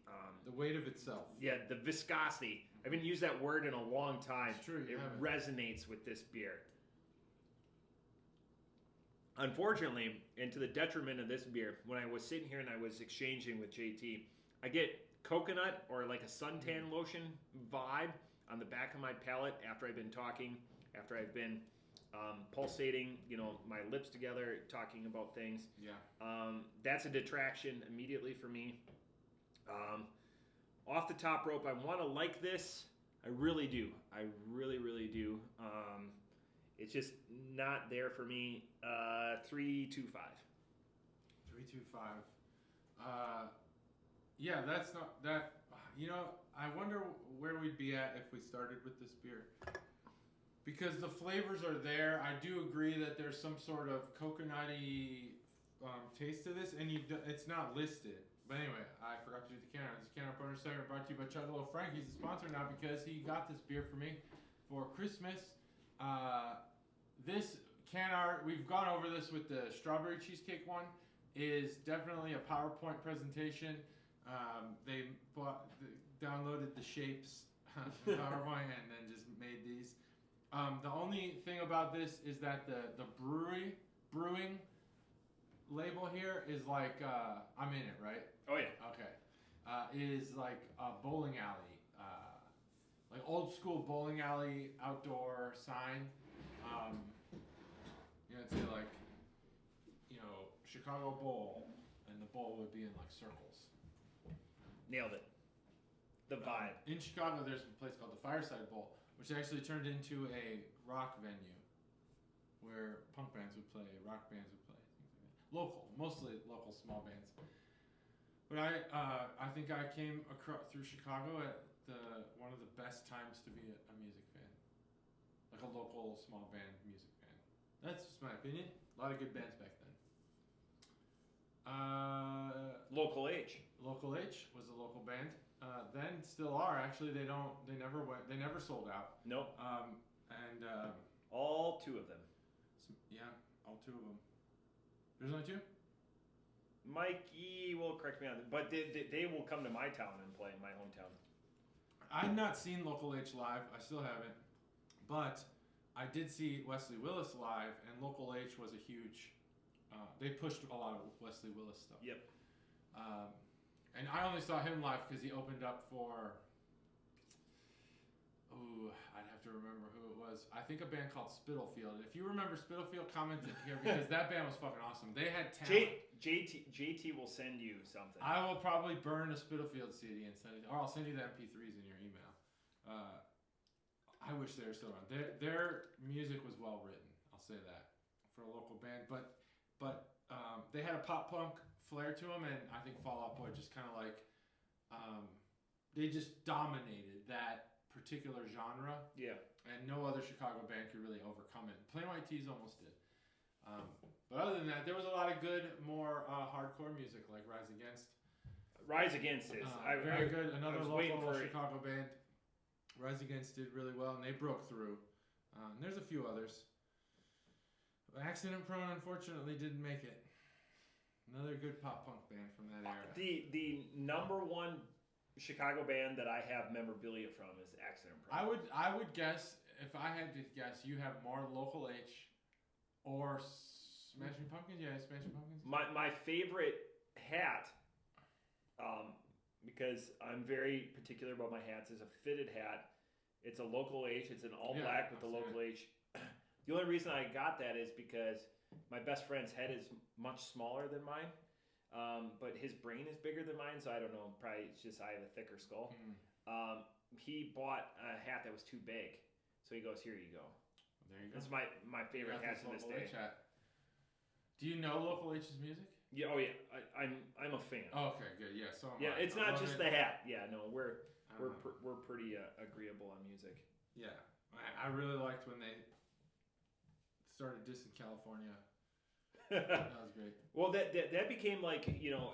weight of itself. Yeah, the viscosity. I haven't used that word in a long time. It's true. It resonates with this beer. Unfortunately, and to the detriment of this beer, when I was sitting here and I was exchanging with JT, I get coconut or like a suntan lotion vibe on the back of my palate after I've been talking, after I've been pulsating, my lips together, talking about things. Yeah. That's a detraction immediately for me. Off the top rope, I want to like this. I really do. I really, really do. It's just not there for me. 3.25. 3.25. Yeah, that's not that. You know, I wonder where we'd be at if we started with this beer. Because the flavors are there. I do agree that there's some sort of coconutty taste to this, and it's not listed. But anyway, I forgot to do the can art. This can art bonus segment brought to you by Chuggalo Frank. He's a sponsor now because he got this beer for me for Christmas. This can art, we've gone over this with the strawberry cheesecake one, is definitely a PowerPoint presentation. They downloaded the shapes from PowerPoint and then just made these. The only thing about this is that the brewing label here is like, I'm in it, right? Oh yeah. Okay. Is like a bowling alley, like old school bowling alley outdoor sign. You know, it'd say like, you know, Chicago Bowl, and the bowl would be in like circles. Nailed it. The vibe. In Chicago, there's a place called the Fireside Bowl, which actually turned into a rock venue where punk bands would play, rock bands would play, things like that. Local, mostly local small bands. But I think I came across through Chicago at one of the best times to be a music fan, like a local small band music fan. That's just my opinion. A lot of good bands back then. Local H. Local H was a local band. Then still are actually. They never sold out. Nope. And all two of them. Yeah, all two of them. There's only two. Mikey will correct me on that, but they will come to my town and play in my hometown. I've not seen Local H live. I still haven't, but I did see Wesley Willis live, and Local H was a huge. They pushed a lot of Wesley Willis stuff. Yep. And I only saw him live because he opened up for. Ooh, I'd have to remember who it was. I think a band called Spitalfield. If you remember Spitalfield, comment it here because that band was fucking awesome. They had talent. JT will send you something. I will probably burn a Spitalfield CD and send it, or I'll send you the MP3s in your email. I wish they were still around. Their music was well written. I'll say that for a local band, but they had a pop punk flair to them, and I think Fall Out Boy just kind of like they just dominated that particular genre. Yeah. And no other Chicago band could really overcome it. Plain White T's almost did. But other than that, there was a lot of good, more hardcore music like Rise Against. Rise Against is very good. Another local for Chicago band. Rise Against did really well, and they broke through. And there's a few others. Accident Prone, unfortunately, didn't make it. Another good pop punk band from that era. The number one Chicago band that I have memorabilia from is Accident Prone. I would guess, if I had to guess, you have more Local H or Smashing Pumpkins. Yeah, Smashing Pumpkins. My favorite hat, because I'm very particular about my hats, is a fitted hat. It's a Local H. It's an all black with the Local H. The only reason I got that is because my best friend's head is much smaller than mine. But his brain is bigger than mine, so I don't know. Probably it's just I have a thicker skull. He bought a hat that was too big, so he goes, "Here you go." There you go. That's my favorite hat to this day. Do you know Local H's music? Yeah. Oh yeah. I'm a fan. Oh, okay. Good. Yeah. So yeah, it's not just the hat. Yeah. No, we're pretty agreeable on music. Yeah, I really liked when they started dissing California. That was great. Well, that became like, you know,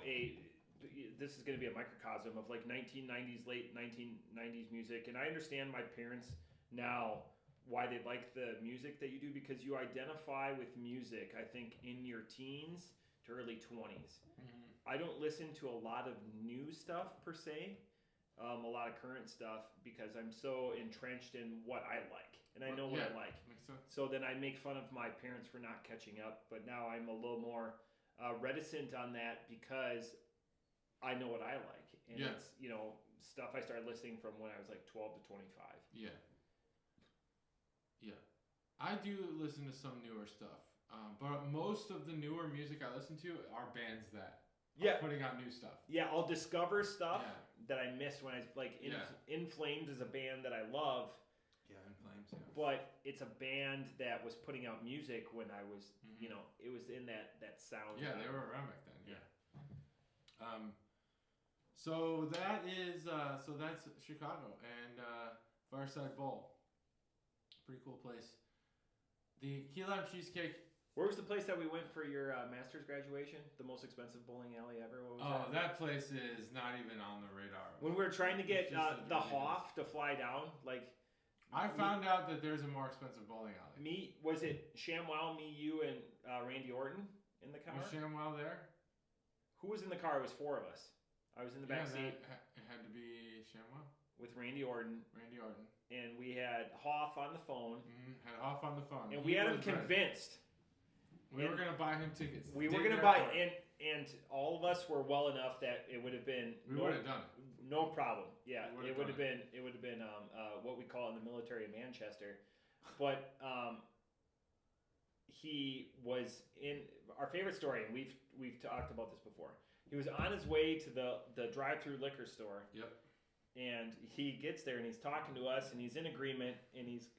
this is going to be a microcosm of like 1990s, late 1990s music. And I understand my parents now why they like the music that you do, because you identify with music, I think, in your teens to early 20s. Mm-hmm. I don't listen to a lot of new stuff per se, a lot of current stuff, because I'm so entrenched in what I like. And I know what I like. So then I make fun of my parents for not catching up. But now I'm a little more reticent on that because I know what I like. And it's, you know, stuff I started listening from when I was like 12 to 25. Yeah. Yeah. I do listen to some newer stuff. But most of the newer music I listen to are bands that are putting out new stuff. Yeah, I'll discover stuff that I missed when I was like In Flames is a band that I love. Yeah, In Flames, yeah. But it's a band that was putting out music when I was, you know, it was in that sound. Yeah, they were around back then. Yeah. So that is that's Chicago and Fireside Bowl. Pretty cool place. The key lime cheesecake. Where was the place that we went for your master's graduation? The most expensive bowling alley ever? What was that place is not even on the radar. When we were trying to get the Hoof to fly down, like... I found out that there's a more expensive bowling alley. Was it ShamWow, me, you, and Randy Orton in the car? Was ShamWow there? Who was in the car? It was 4 of us. I was in the back seat. It had to be ShamWow. With Randy Orton. And we had Hoof on the phone. Had Hoof on the phone. And we had him convinced. We were going to buy him tickets. We were going to buy, and all of us were well enough that it would have been... We would have done it. No problem. Yeah, it would have been what we call in the military a Manchester. But he was in our favorite story, and we've talked about this before. He was on his way to the drive-through liquor store. Yep. And he gets there and he's talking to us and he's in agreement and he's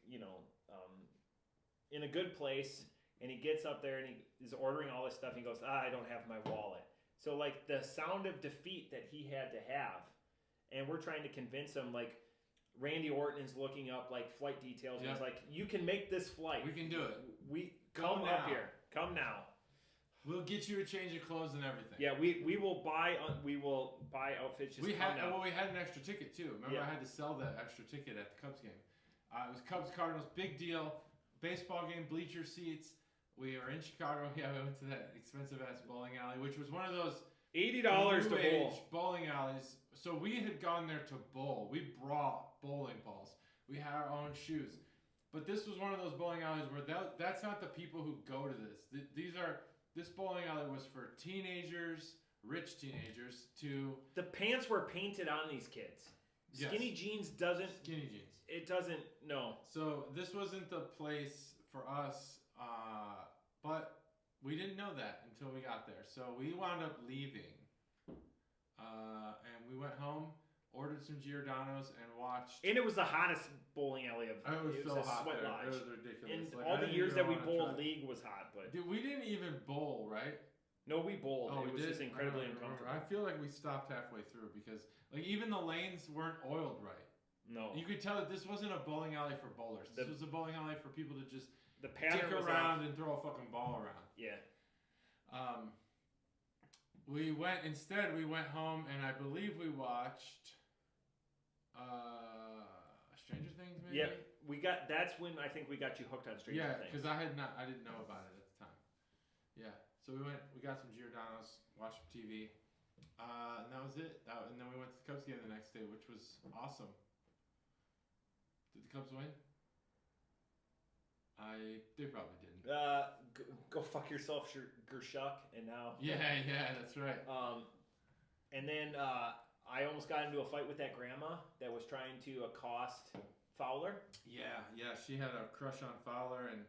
in a good place. And he gets up there and he is ordering all this stuff. And he goes, I don't have my wallet. So like the sound of defeat that he had to have, and we're trying to convince him, like Randy Orton is looking up like flight details. And he's like, you can make this flight. We can do it. Come up here. Come now. We'll get you a change of clothes and everything. Yeah, we will buy outfits. Just we had an extra ticket too. Remember, I had to sell that extra ticket at the Cubs game. It was Cubs Cardinals, big deal. Baseball game, bleacher seats. We were in Chicago. Yeah, we went to that expensive ass bowling alley, which was one of those $80 to bowl bowling alleys. So we had gone there to bowl. We brought bowling balls. We had our own shoes. But this was one of those bowling alleys where that's not the people who go to this. This bowling alley was for teenagers, rich teenagers, to... The pants were painted on these kids. Yes. Skinny jeans doesn't... Skinny jeans. It doesn't... No. So this wasn't the place for us, but we didn't know that until we got there. So we wound up leaving, and we went home, ordered some Giordano's, and watched... And it was the hottest bowling alley of... It was so hot sweat there. lodge. It was ridiculous. And like, all the years that we bowled league was hot, but... Dude, we didn't even bowl, right? No, we bowled. Oh, it was just incredibly uncomfortable. I feel like we stopped halfway through because like even the lanes weren't oiled right. No. You could tell that this wasn't a bowling alley for bowlers. This was a bowling alley for people to just dick around and throw a fucking ball around. Yeah. We went home and I believe we watched Stranger Things maybe? Yeah. That's when I think we got you hooked on Stranger Things. Yeah, because I didn't know about it at the time. Yeah. So we got some Giordano's, watched some TV, and that was it. And then we went to the Cubs game the next day, which was awesome. Did the Cubs win? They probably didn't. Go fuck yourself, Gershuk, and now. Yeah, that's right. And then I almost got into a fight with that grandma that was trying to accost Fowler. Yeah, she had a crush on Fowler, and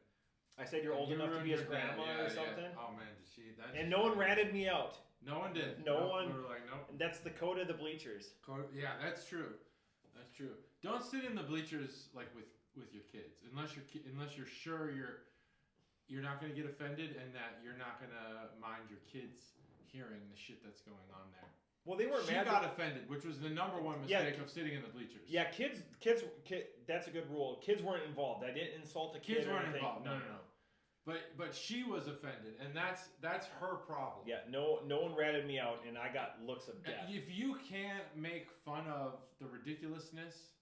I said you're old enough to be his grandma or something. Yeah. Oh man, did she? And no one ratted me out. No one did. No one. We were like, nope. And that's the code of the bleachers. Yeah, that's true. That's true. Don't sit in the bleachers like with your kids unless you're sure you're not going to get offended and that you're not going to mind your kids hearing the shit that's going on there. Well, they were mad. She got offended, which was the number one mistake of sitting in the bleachers. Yeah, kids. That's a good rule. Kids weren't involved. I didn't insult a kid. Kids weren't involved. No. But she was offended, and that's her problem. Yeah, no one ratted me out, and I got looks of death. If you can't make fun of the ridiculousness,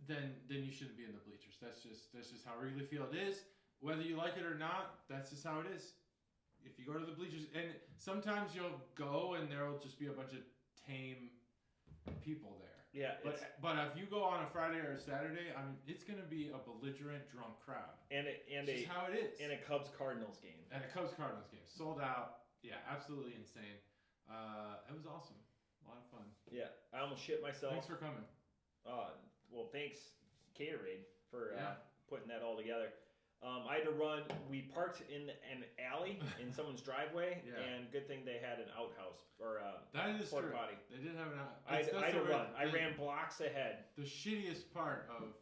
then you shouldn't be in the bleachers. That's just how Wrigley Field is. Whether you like it or not, that's just how it is. If you go to the bleachers, and sometimes you'll go and there'll just be a bunch of tame people there. Yeah, but if you go on a Friday or a Saturday, I mean, it's going to be a belligerent, drunk crowd. It's how it is. And a Cubs Cardinals game. Sold out. Yeah, absolutely insane. It was awesome. A lot of fun. Yeah, I almost shit myself. Thanks for coming. Well, thanks Gatorade for putting that all together. I had to run. We parked in an alley in someone's driveway, and good thing they had an outhouse or that is porta true. potty. They did have an outhouse. I had to run. I ran blocks ahead. The shittiest part of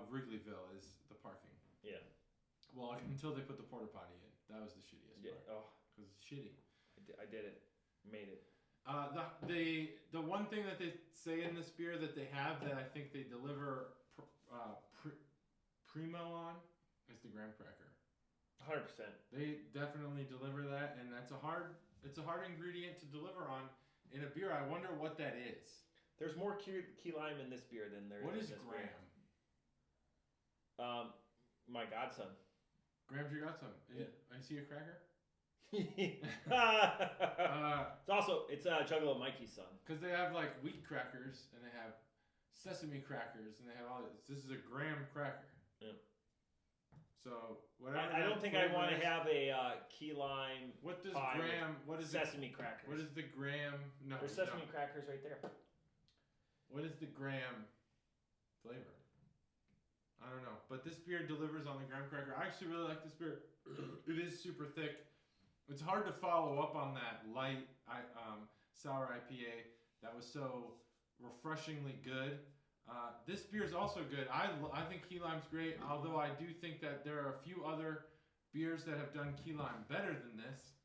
Wrigleyville is the parking. Yeah. Well, until they put the porta potty in, that was the shittiest part. Oh, because it's shitty. I I did it. Made it. The one thing that they say in this beer that they have that I think they deliver primo on is the graham cracker. 100%. They definitely deliver that, and it's a hard ingredient to deliver on in a beer. I wonder what that is. There's more key lime in this beer than there is in this graham? Beer. My godson. Graham's your godson. Yeah. Is he a cracker? It's Juggalo Mikey's son. Because they have like wheat crackers and they have sesame crackers and they have all this. This is a graham cracker. Yeah. So whatever. I don't think I want to have a key lime. What does graham? What is sesame crackers? What is the graham? No, there's sesame crackers right there. What is the graham flavor? I don't know, but this beer delivers on the graham cracker. I actually really like this beer. It is super thick. It's hard to follow up on that light sour IPA that was so refreshingly good. This beer is also good. I think key lime's great, although I do think that there are a few other beers that have done key lime better than this.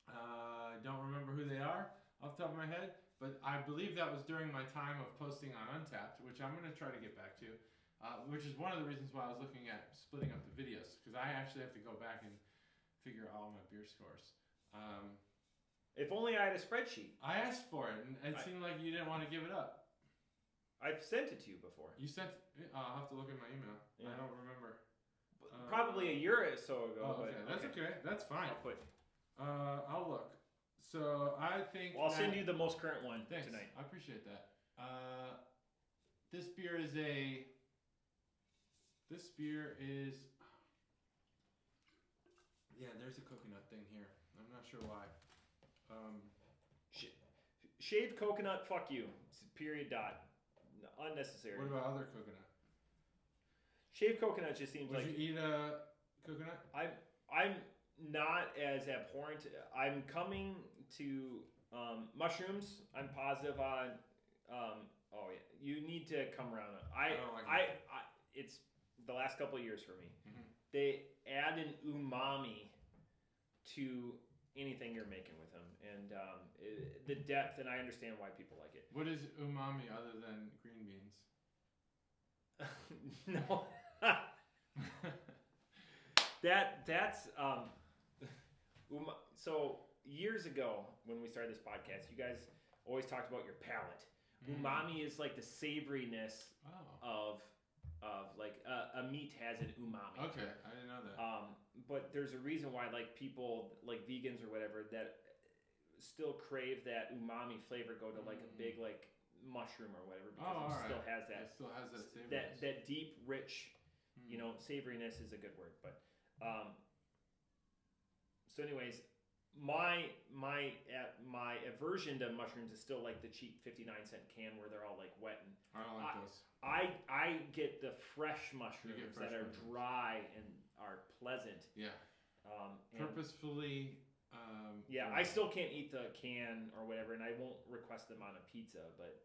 I don't remember who they are off the top of my head, but I believe that was during my time of posting on Untapped, which I'm going to try to get back to. Which is one of the reasons why I was looking at splitting up the videos, because I actually have to go back and figure out all my beer scores. If only I had a spreadsheet. I asked for it, and it seemed like you didn't want to give it up. I've sent it to you before. You sent it? I'll have to look at my email. Yeah. I don't remember. Probably a year or so ago. Oh, okay. That's okay. That's fine. I'll look. So I think I'll send you the most current one tonight. I appreciate that. This beer is a... Yeah, there's a coconut thing here. I'm not sure why. Shaved coconut, fuck you. Period. Dot. Unnecessary. What about other coconut? Shaved coconut just seems like... Would you eat a coconut? I'm not as abhorrent. I'm coming to mushrooms. I'm positive on... oh, yeah. You need to come around. It's the last couple of years for me. Mm-hmm. They add an umami to anything you're making with them, and the depth, and I understand why people like it. What is umami other than green beans? No. That's so years ago when we started this podcast, you guys always talked about your palate. Umami is like the savoriness of like a meat has an umami. Okay, I didn't know that. But there's a reason why like people like vegans or whatever that still crave that umami flavor go to like a big like mushroom or whatever because it still has that. It still has that savoriness. That deep, rich, savoriness is a good word. But so anyways, my aversion to mushrooms is still like the cheap 59-cent can where they're all like wet and I don't like those. I get the fresh mushrooms that are dry and are pleasant. Yeah. Purposefully. I still can't eat the can or whatever, and I won't request them on a pizza. But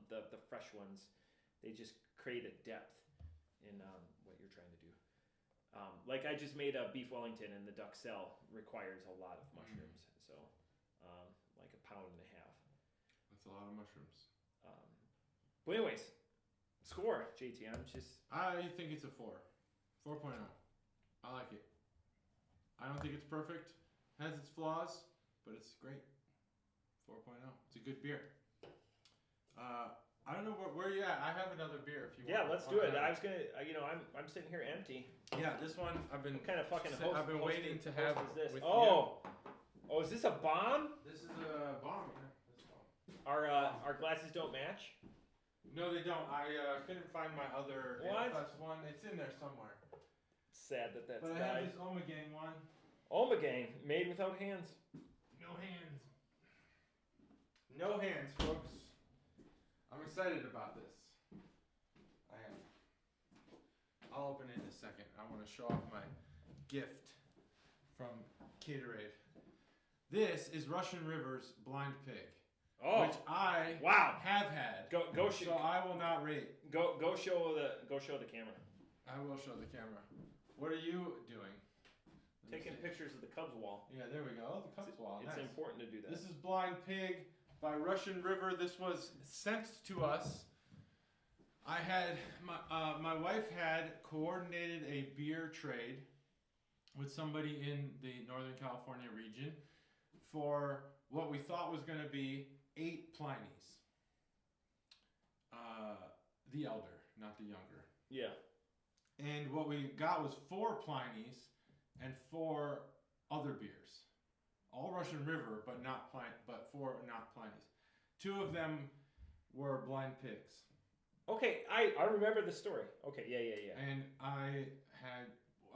the fresh ones, they just create a depth in what you're trying to do. Like I just made a beef Wellington, and the duxelle requires a lot of mushrooms, so like a pound and a half. That's a lot of mushrooms. But anyways, score, JT. I think it's a 4.0. I like it. I don't think it's perfect. Has its flaws, but it's great. 4.0. It's a good beer. I don't know where you at. I have another beer if you want. Yeah, let's do it. I was gonna, I'm sitting here empty. Yeah, this one I've been kind of fucking. I've been waiting to have this. With oh, is this a bomb? This is a bomb. Yeah. Our glasses don't match. No, they don't. I couldn't find my other AFS one. It's in there somewhere. Sad that's. But I have this Omegang one. Omegang, made without hands. No hands. No hands, folks. I'm excited about this. I am. I'll open it in a second. I want to show off my gift from Caterade. This is Russian River's Blind Pig. Oh, which I have had. Go so I will not rate. Go show the camera. I will show the camera. What are you doing? Taking pictures of the Cubs wall. Yeah, there we go. Oh, the Cubs wall. It's nice. important to do that. This is Blind Pig by Russian River. This was sent to us. I had my wife had coordinated a beer trade with somebody in the Northern California region for what we thought was going to be 8 Pliny's. The elder, not the younger. Yeah. And what we got was 4 Pliny's and 4 other beers. All Russian River, but 4 not Pliny's. 2 of them were Blind Pigs. Okay, I remember the story. Okay, yeah. And I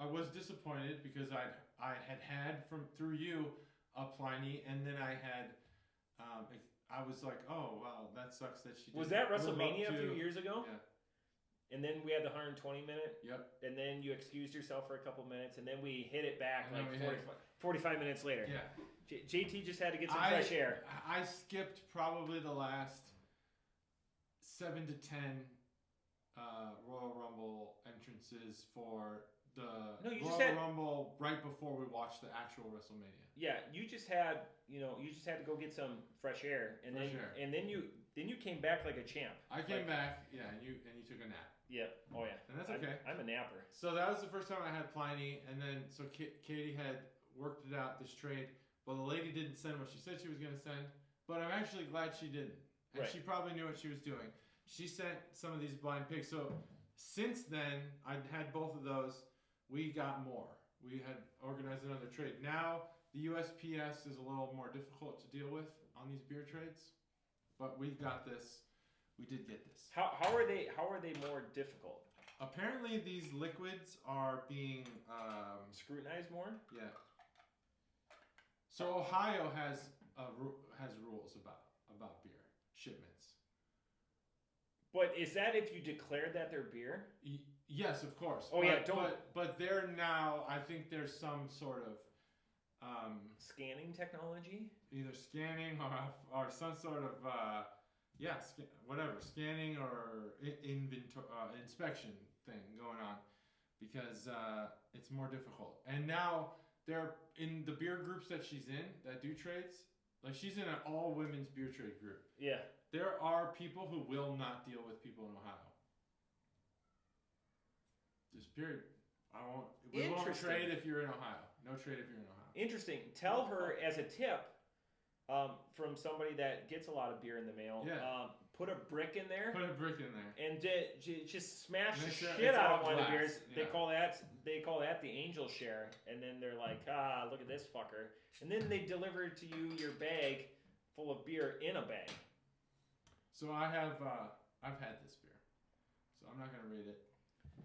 was disappointed because I had through you a Pliny, and then I was like, oh wow, that sucks that she didn't. Was that live WrestleMania up a few years ago? Yeah. And then we had the 120 minute. Yep. And then you excused yourself for a couple minutes, and then we hit it back And like 45 minutes later. Yeah. JT just had to get some fresh air. I skipped probably the last 7 to 10 Royal Rumble entrances for the Royal Rumble right before we watched the actual WrestleMania. Yeah, you just had to go get some fresh air, and then you came back like a champ. I came back, yeah, and you took a nap. Yeah. Oh yeah. And that's okay. I'm a napper. So that was the first time I had Pliny, and then so Katie had worked it out, this trade. Well, the lady didn't send what she said she was going to send, but I'm actually glad she didn't. And she probably knew what she was doing. She sent some of these Blind Pigs. So since then, I'd had both of those. We got more. We had organized another trade. Now, the USPS is a little more difficult to deal with on these beer trades, but we got this. We did get this. How are they more difficult? Apparently, these liquids are being scrutinized more. Yeah. So Ohio has rules about beer shipments. But is that if you declare that they're beer? Yes, of course. Oh, But they're now. I think there's some sort of scanning technology. Either scanning or some sort of scanning or inspection thing going on, because it's more difficult. And now they're in the beer groups that she's in that do trades. Like, she's in an all women's beer trade group. Yeah. There are people who will not deal with people in Ohio. Just period. We won't trade if you're in Ohio. No trade if you're in Ohio. Interesting. Tell her as a tip, from somebody that gets a lot of beer in the mail. Yeah. Put a brick in there. And just smash the shit out of one of the beers. Yeah. They call that the angel share. And then they're like, look at this fucker. And then they deliver to you your bag full of beer in a bag. So I've had this beer, so I'm not gonna rate it.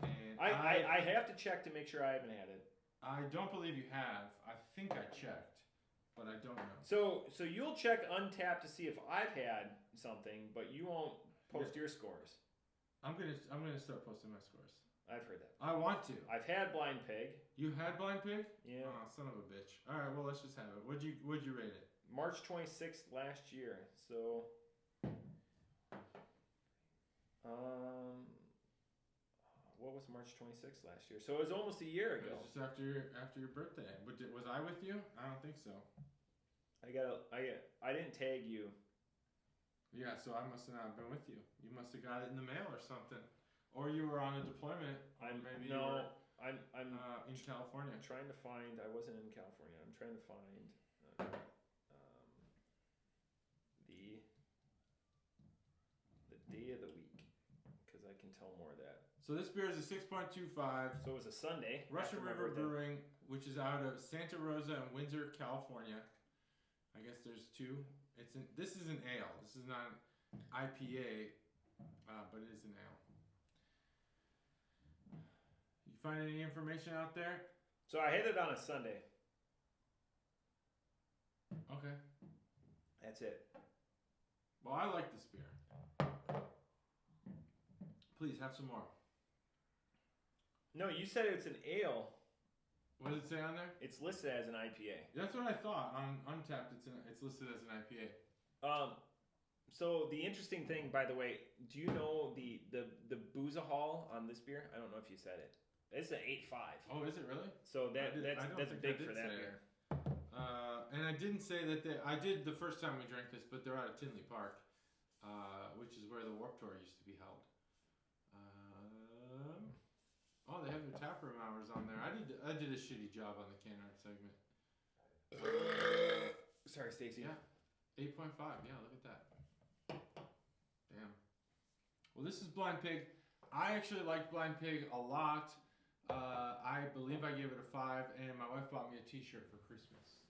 And I have to check to make sure I haven't had it. I don't believe you have. I think I checked, but I don't know. So you'll check Untappd to see if I've had something, but you won't post your scores. I'm gonna start posting my scores. I've heard that. I want to. I've had Blind Pig. You had Blind Pig? Yeah. Oh, son of a bitch. All right, well, let's just have it. What'd you rate it? March 26th last year. So. What was March 26th last year? So it was almost a year ago. It was just after your birthday. Was I with you? I don't think so. I didn't tag you. Yeah, so I must have not been with you. You must have got it in the mail or something, or you were on a deployment. I'm in California. I'm trying to find. I wasn't in California. I'm trying to find the day of the week, because I can tell more of that. So this beer is a 6.25. So it was a Sunday. Russian River Brewing, which is out of Santa Rosa and Windsor, California. I guess there's 2. This is an ale. This is not an IPA, but it is an ale. You find any information out there? So I hit it on a Sunday. Okay. That's it. Well, I like this beer. Please have some more. No, you said it's an ale. What does it say on there? It's listed as an IPA. That's what I thought. On Untappd, it's listed as an IPA. So the interesting thing, by the way, do you know the booze hall on this beer? I don't know if you said it. It's an 8.5. Oh, is it really? So that's big for that beer. And I didn't say that I did the first time we drank this, but they're out of Tinley Park, which is where the Warped Tour used to be held. Oh, they have their taproom hours on there. I did a shitty job on the can art segment. Sorry, Stacy. Yeah, 8.5. Yeah, look at that. Damn. Well, this is Blind Pig. I actually like Blind Pig a lot. I believe I gave it a 5, and my wife bought me a T-shirt for Christmas.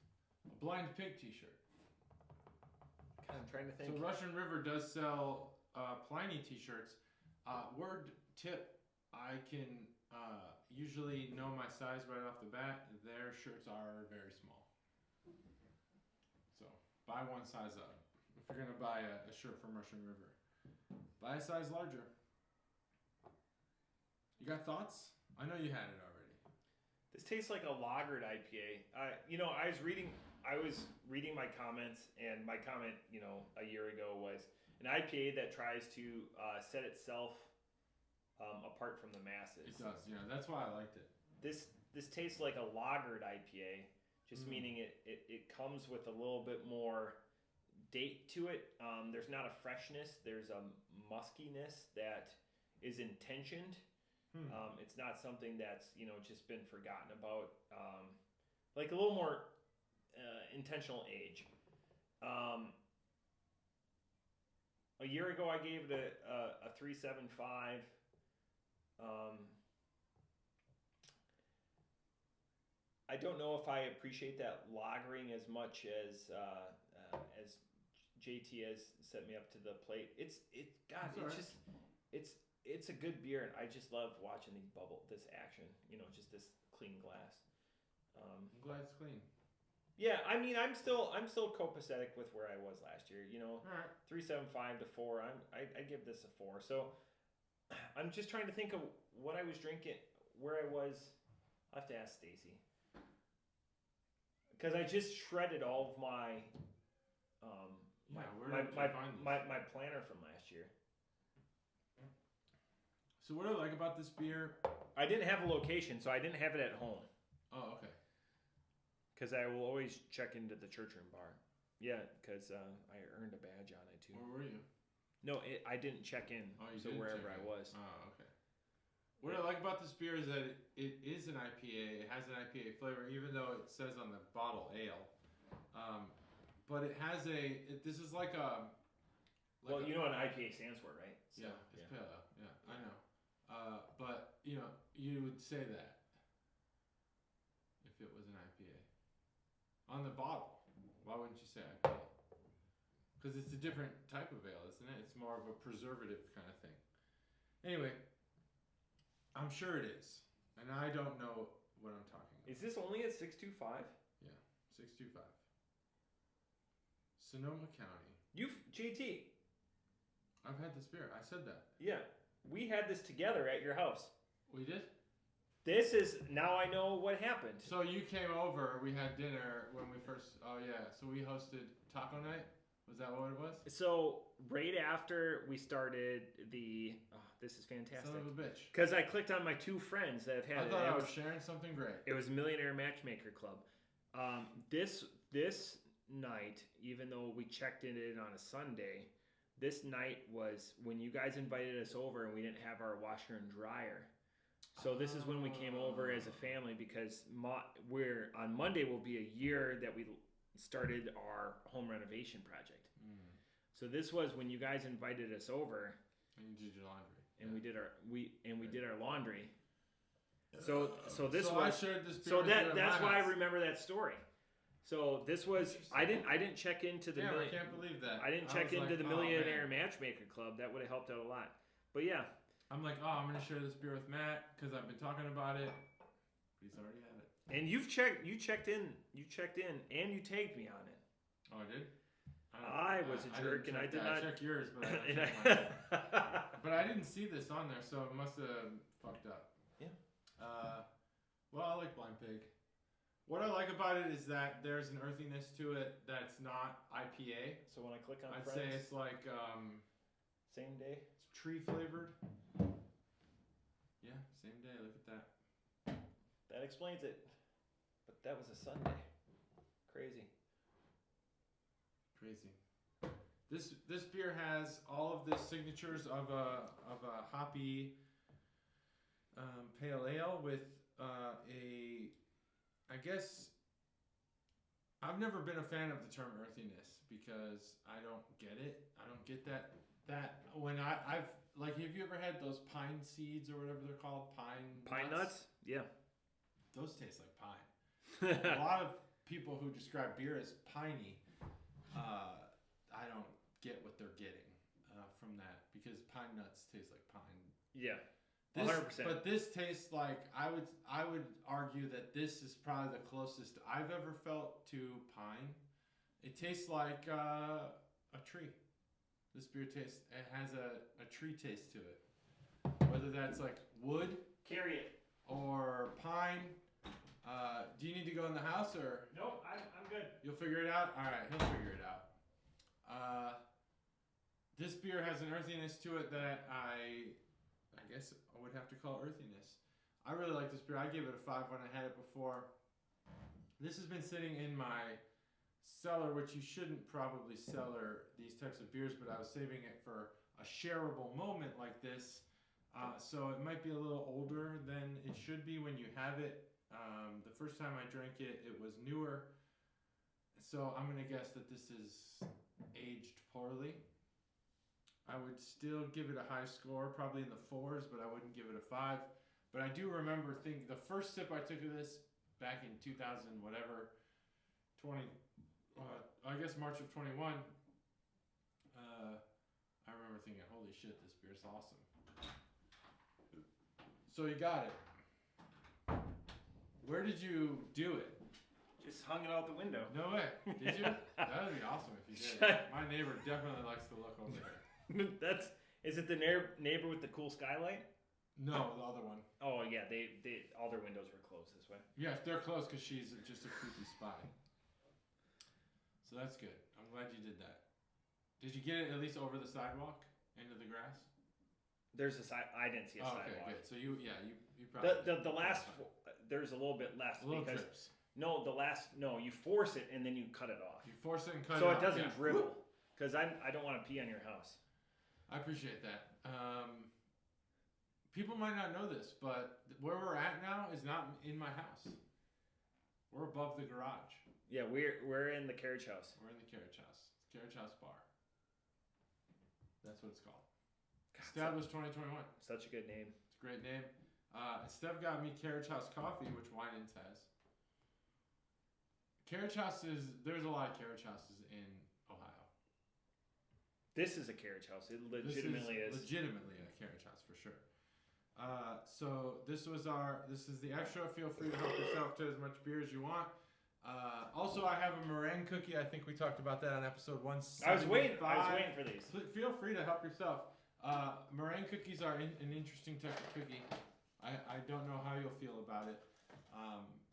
A Blind Pig T-shirt. God, I'm trying to think. So Russian River does sell Pliny T-shirts. Word tip: I can usually know my size right off the bat. Their shirts are very small. So buy one size up. If you're gonna buy a shirt from Russian River, buy a size larger. You got thoughts? I know you had it already. This tastes like a lagered IPA. I was reading my comments, and my comment, a year ago was an IPA that tries to set itself apart from the masses. It does, yeah. That's why I liked it. This tastes like a lagered IPA, just meaning it comes with a little bit more date to it. There's not a freshness. There's a muskiness that is intentioned. It's not something that's just been forgotten about. Like a little more intentional age. A year ago, I gave it a 3.75. I don't know if I appreciate that lagering as much as JT has set me up to the plate. It's a good beer, and I just love watching this action. Just this clean glass. I'm glad it's clean. Yeah, I mean, I'm still copacetic with where I was last year. All right. 3.75 to 4. I give this a 4. So I'm just trying to think of what I was drinking, where I was. I'll have to ask Stacy, because I just shredded all of my my planner from last year. So what I like about this beer, I didn't have a location, so I didn't have it at home. Oh, okay. Because I will always check into the church room bar. Yeah, because I earned a badge on it too. Where were you? No, I didn't check in. Oh, you so didn't wherever check in. I was. Oh, okay. What I like about this beer is that it is an IPA. It has an IPA flavor, even though it says on the bottle ale. But it has this is like a. Well, you know what an IPA stands for, right? So, yeah, it's pale ale. Yeah, I know. But you would say that if it was an IPA on the bottle. Why wouldn't you say IPA? Because it's a different type of ale, isn't it? It's more of a preservative kind of thing. Anyway, I'm sure it is, and I don't know what I'm talking about. Is this only at 6.25? Yeah, 6.25. Sonoma County. JT. I've had this beer. I said that. Yeah. We had this together at your house. We did? This is, now I know what happened. So you came over, we had dinner when we first, so we hosted taco night? Was that what it was? So right after we started this is fantastic. Son of a bitch. Because I clicked on my two friends that have had it. I thought I was sharing something great. It was Millionaire Matchmaker Club. This night, even though we checked in on a Sunday, this night was when you guys invited us over and we didn't have our washer and dryer. So this is when we came over as a family, because on Monday will be a year that we started our home renovation project. So this was when you guys invited us over. And you did your laundry. And we did our laundry. So this was I shared this beer so with you at that's my why I house. remember that story. So this was I didn't check into the I can't believe that. I didn't check into the Millionaire Matchmaker Club. That would have helped out a lot. But yeah. I'm like, I'm gonna share this beer with Matt because I've been talking about it. He's already had it. And you checked in, and you tagged me on it. Oh, I did. I was a jerk, and I did not. I checked yours, but I didn't check mine. But I didn't see this on there, so it must have fucked up. Yeah. Well, I like Blind Pig. What I like about it is that there's an earthiness to it that's not IPA. So when I click on I'd friends, say it's like same day. it's tree flavored. Yeah, same day. Look at that. That explains it. But that was a Sunday. Crazy. This beer has all of the signatures of a hoppy pale ale with I guess I've never been a fan of the term earthiness because I don't get it. I don't get that when I've like, have you ever had those pine seeds or whatever they're called? Pine nuts? Yeah. Those taste like pine. A lot of people who describe beer as piney, I don't get what they're getting from that because pine nuts taste like pine. Yeah, 100%. But this tastes like I would argue that this is probably the closest I've ever felt to pine. It tastes like a tree. This beer has a tree taste to it. Whether that's like wood, carry it, or pine. Do you need to go in the house or? Nope, I'm good. You'll figure it out? All right, he'll figure it out. This beer has an earthiness to it that I guess I would have to call earthiness. I really like this beer. I gave it a 5 when I had it before. This has been sitting in my cellar, which you shouldn't probably cellar these types of beers, but I was saving it for a shareable moment like this. So it might be a little older than it should be when you have it. The first time I drank it, it was newer. So I'm going to guess that this is aged poorly. I would still give it a high score, probably in the 4s, but I wouldn't give it a 5. But I do remember thinking, the first sip I took of this back in 2000, whatever, 20, I guess March of 21, I remember thinking, holy shit, this beer's awesome. So you got it. Where did you do it? Just hung it out the window. No way. Did you? That would be awesome if you did. My neighbor definitely likes to look over there. Is it the neighbor with the cool skylight? No, the other one. Oh yeah, they all their windows were closed this way. Yes, they're closed because she's just a creepy spy. So that's good. I'm glad you did that. Did you get it at least over the sidewalk into the grass? There's a side. I didn't see a sidewalk. Okay, good. So you probably the last there's a little bit left little because drips. No, you force it and then you cut it off. You force it and cut it so off. So it doesn't dribble. Because I don't want to pee on your house. I appreciate that. People might not know this, but where we're at now is not in my house. We're above the garage. Yeah, we're in the carriage house. We're in the carriage house. It's Carriage House Bar. That's what it's called. God, Established 2021. Such a good name. It's a great name. Steph got me Carriage House coffee, which Winans has. Carriage houses, there's a lot of carriage houses in Ohio. This is a carriage house. It legitimately is. Legitimately a carriage house for sure. So this is the extra. Feel free to help yourself to as much beer as you want. Also, I have a meringue cookie. I think we talked about that on episode 175. I was waiting for these. Feel free to help yourself. Meringue cookies are an interesting type of cookie. I don't know how you'll feel about it.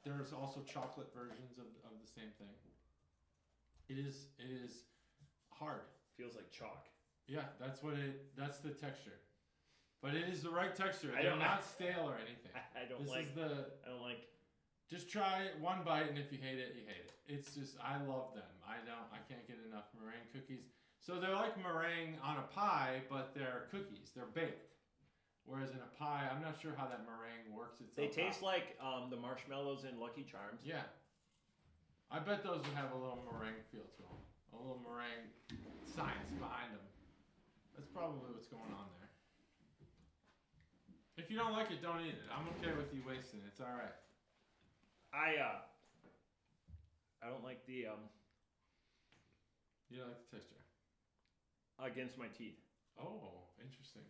There's also chocolate versions of the same thing. It is hard. Feels like chalk. Yeah, that's the texture. But it is the right texture. They're not stale or anything. I don't like. Just try one bite, and if you hate it, you hate it. It's just, I love them. I can't get enough meringue cookies. So they're like meringue on a pie, but they're cookies. They're baked. Whereas in a pie, I'm not sure how that meringue works itself. They taste like the marshmallows in Lucky Charms. Yeah. I bet those would have a little meringue feel to them. A little meringue science behind them. That's probably what's going on there. If you don't like it, don't eat it. I'm okay with you wasting it. It's all right. I don't like the You don't like the texture? Against my teeth. Oh, interesting.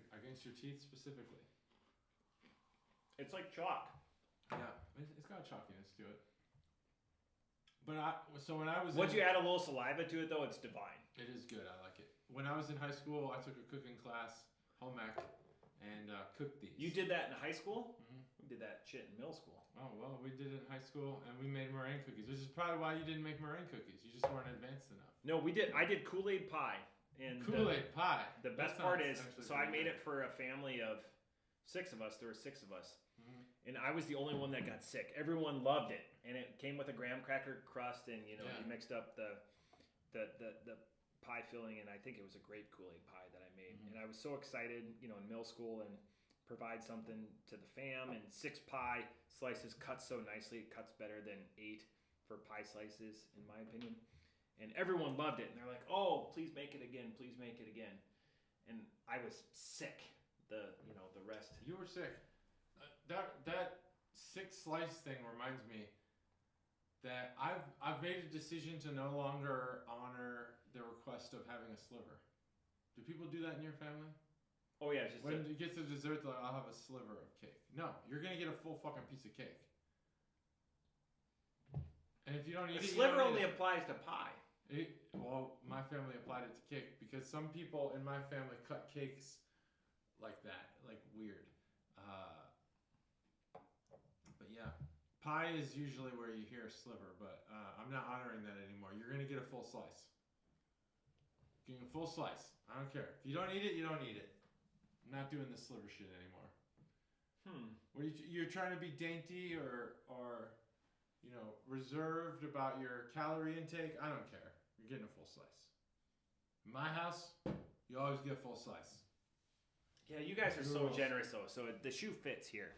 Against your teeth specifically. It's like chalk. Yeah, it's got a chalkiness to it. But when I was once you add a little saliva to it, though, it's divine. It is good. I like it. When I was in high school, I took a cooking class, home ec, and cooked these. You did that in high school? Mm-hmm. We did that shit in middle school. Oh, well, we did it in high school, and we made meringue cookies, which is probably why you didn't make meringue cookies. You just weren't advanced enough. No, we did. I did Kool-Aid pie. And Kool-Aid pie. The best part is, so I made it for a family of 6 of us. There were 6 of us. Mm-hmm. and I was the only one that got sick. Everyone loved it, and it came with a graham cracker crust, and you mixed up the pie filling, and I think it was a grape Kool-Aid pie that I made. And I was so excited, in middle school, and provide something to the fam, and 6 pie slices cuts so nicely. It cuts better than 8 for pie slices, in my opinion. And everyone loved it, and they're like, "Oh, please make it again, please make it again." And I was sick. The rest. You were sick. That 6 slice thing reminds me that I've made a decision to no longer honor the request of having a sliver. Do people do that in your family? Oh yeah, when it gets to dessert, they're like, "I'll have a sliver of cake." No, you're gonna get a full fucking piece of cake. And if you don't eat it, sliver only applies to pie. Well, my family applied it to cake because some people in my family cut cakes like that, like weird. But yeah, pie is usually where you hear a sliver, but I'm not honoring that anymore. You're gonna get a full slice. Getting a full slice. I don't care. If you don't eat it, you don't eat it. I'm not doing this sliver shit anymore. What you're trying to be dainty or reserved about your calorie intake? I don't care. You're getting a full slice. In my house, you always get a full slice. Yeah, you guys are so generous though. So the shoe fits here.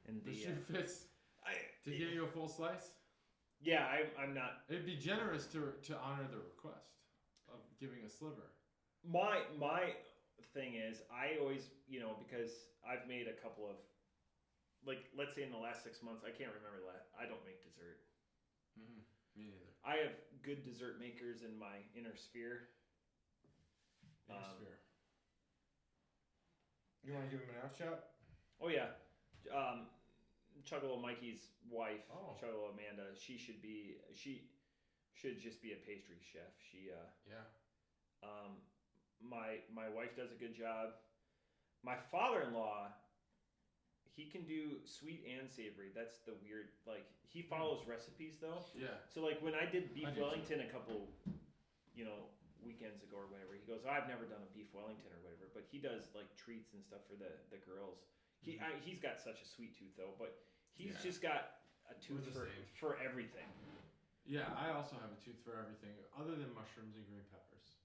And the shoe fits to give you a full slice? Yeah, I'm not. It'd be generous to honor the request of giving a sliver. My thing is, I always, because I've made a couple of, like, let's say in the last 6 months, I can't remember I don't make dessert. Me neither. I have good dessert makers in my inner sphere. You want to give him an out shout? Oh yeah, Chuggalo Mikey's wife, Chuggalo Amanda. She should just be a pastry chef. My wife does a good job. My father-in-law, he can do sweet and savory. That's the weird, he follows recipes though. Yeah. So when I did beef Wellington a couple, weekends ago or whatever, he goes, "I've never done a beef Wellington or whatever," but he does treats and stuff for the girls. He's got such a sweet tooth though, but he's just got a tooth for everything. Yeah, I also have a tooth for everything other than mushrooms and green peppers.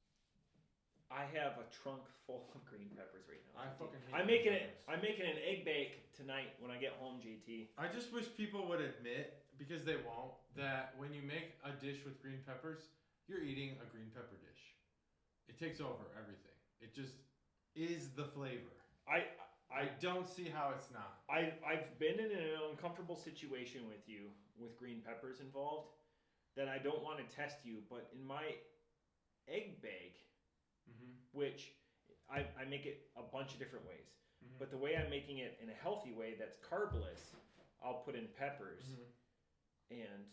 I have a trunk full of green peppers right now. I fucking hate I'm making an egg bake tonight when I get home, JT. I just wish people would admit, because they won't, that when you make a dish with green peppers, you're eating a green pepper dish. It takes over everything. It just is the flavor. I don't see how it's not. I've been in an uncomfortable situation with you with green peppers involved that I don't want to test you, but in my egg bake, which I make it a bunch of different ways, but the way I'm making it in a healthy way that's carbless, I'll put in peppers, and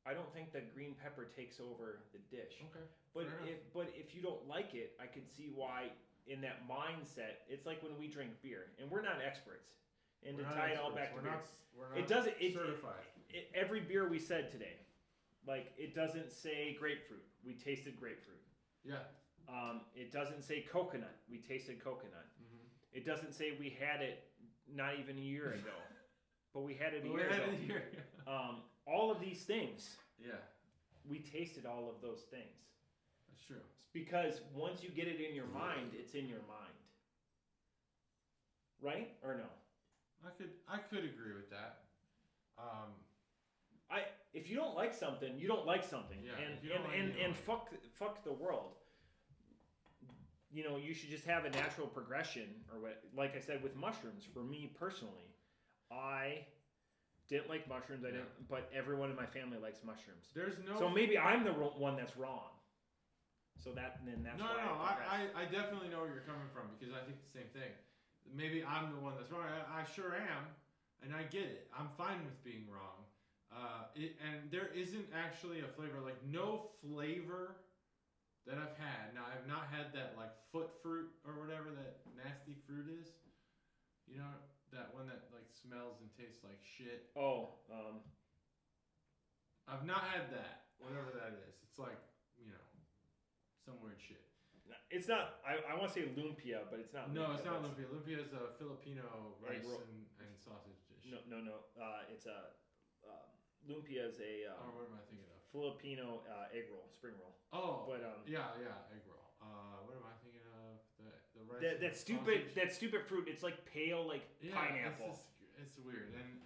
I don't think the green pepper takes over the dish. Okay. But if you don't like it, I could see why in that mindset. It's like when we drink beer, and we're not experts. And to tie it all back to beer, it doesn't. Certified. Every beer we said today, it doesn't say grapefruit. We tasted grapefruit. Yeah. It doesn't say coconut. We tasted coconut. It doesn't say we had it not even a year ago, but we had it a year ago. All of these things. Yeah. We tasted all of those things. That's true. Because once you get it in your mind, it's in your mind. Right or no? I could agree with that. If you don't like something, you don't like something. Yeah, and fuck the world. You should just have a natural progression, or what? Like I said with mushrooms, for me personally, I didn't like mushrooms. I didn't, but everyone in my family likes mushrooms. So maybe I'm the one that's wrong. So that's why. I definitely know where you're coming from, because I think the same thing. Maybe I'm the one that's wrong. I sure am, and I get it. I'm fine with being wrong. And there isn't actually a flavor, no flavor that I've had. Now, I've not had that foot fruit or whatever that nasty fruit is. That one that smells and tastes like shit. I've not had that. Whatever that is. It's some weird shit. It's not. I want to say lumpia, but it's not. No, lumpia, it's not lumpia. Lumpia is a Filipino rice and sausage dish. No. It's a lumpia is a. What am I thinking of? Filipino egg roll, spring roll. Oh, but yeah, egg roll. What am I thinking of? The rice. That stupid fruit. It's like pale, like pineapple. It's weird, and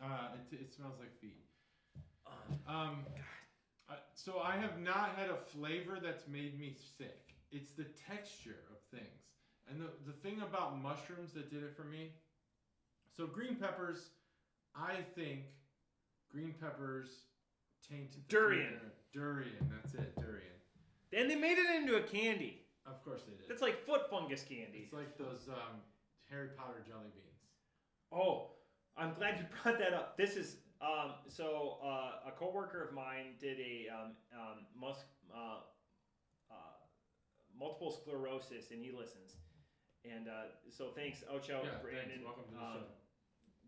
it smells like feet. So I have not had a flavor that's made me sick. It's the texture of things. And the thing about mushrooms that did it for me, so green peppers, I think green peppers tainted durian. Durian, that's it, durian. And they made it into a candy. Of course they did. That's like foot fungus candy. It's like those Harry Potter jelly beans. Oh, I'm glad you brought that up. This is a coworker of mine did a multiple sclerosis, and he listens. And so thanks, Ocho, Brandon. Thanks. Welcome to the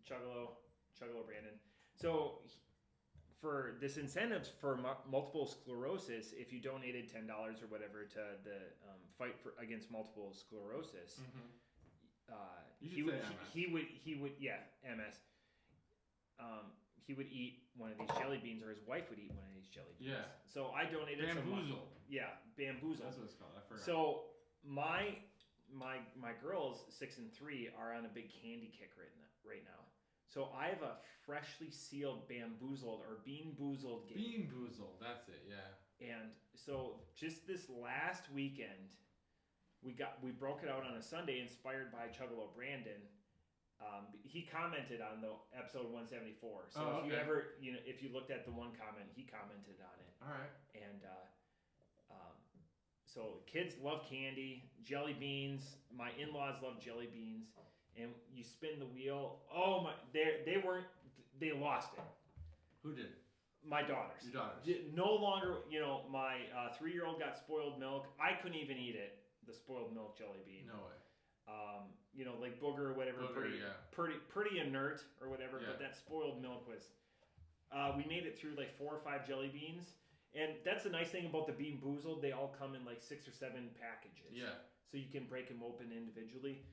show. Chuggalo, Brandon. So for this incentives for multiple sclerosis, if you donated $10 or whatever to the fight against multiple sclerosis, he would MS. He would eat one of these jelly beans, or his wife would eat one of these jelly beans. Yeah. So I donated Bamboozle. Bamboozle. That's what it's called. I forgot. So my girls 6 and 3 are on a big candy kick right now. So I have a freshly sealed Bamboozled or Bean-boozled game. Bean-boozled, that's it. Yeah. And so just this last weekend, we broke it out on a Sunday, inspired by Chuggalo Brandon. He commented on the episode 174. So if you looked at the one comment, he commented on it. All right. And so kids love candy, jelly beans. My in-laws love jelly beans, and you spin the wheel. Oh my! They lost it. Who did? My daughters. Your daughters. No longer. My 3-year-old got spoiled milk. I couldn't even eat it. The spoiled milk jelly bean. No way. Like booger or whatever, pretty inert or whatever. Yeah. But that spoiled milk was. We made it through like 4 or 5 jelly beans, and that's the nice thing about the Bean-boozled. They all come in like 6 or 7 packages. Yeah. So you can break them open individually.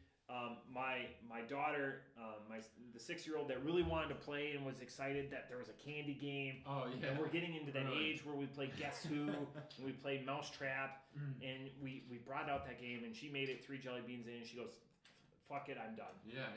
My daughter, the 6-year-old that really wanted to play and was excited that there was a candy game. Oh yeah. And we're getting into that age where we play Guess Who and we play Mousetrap, and we brought out that game, and she made it 3 jelly beans in, and she goes, "Fuck it, I'm done." Yeah.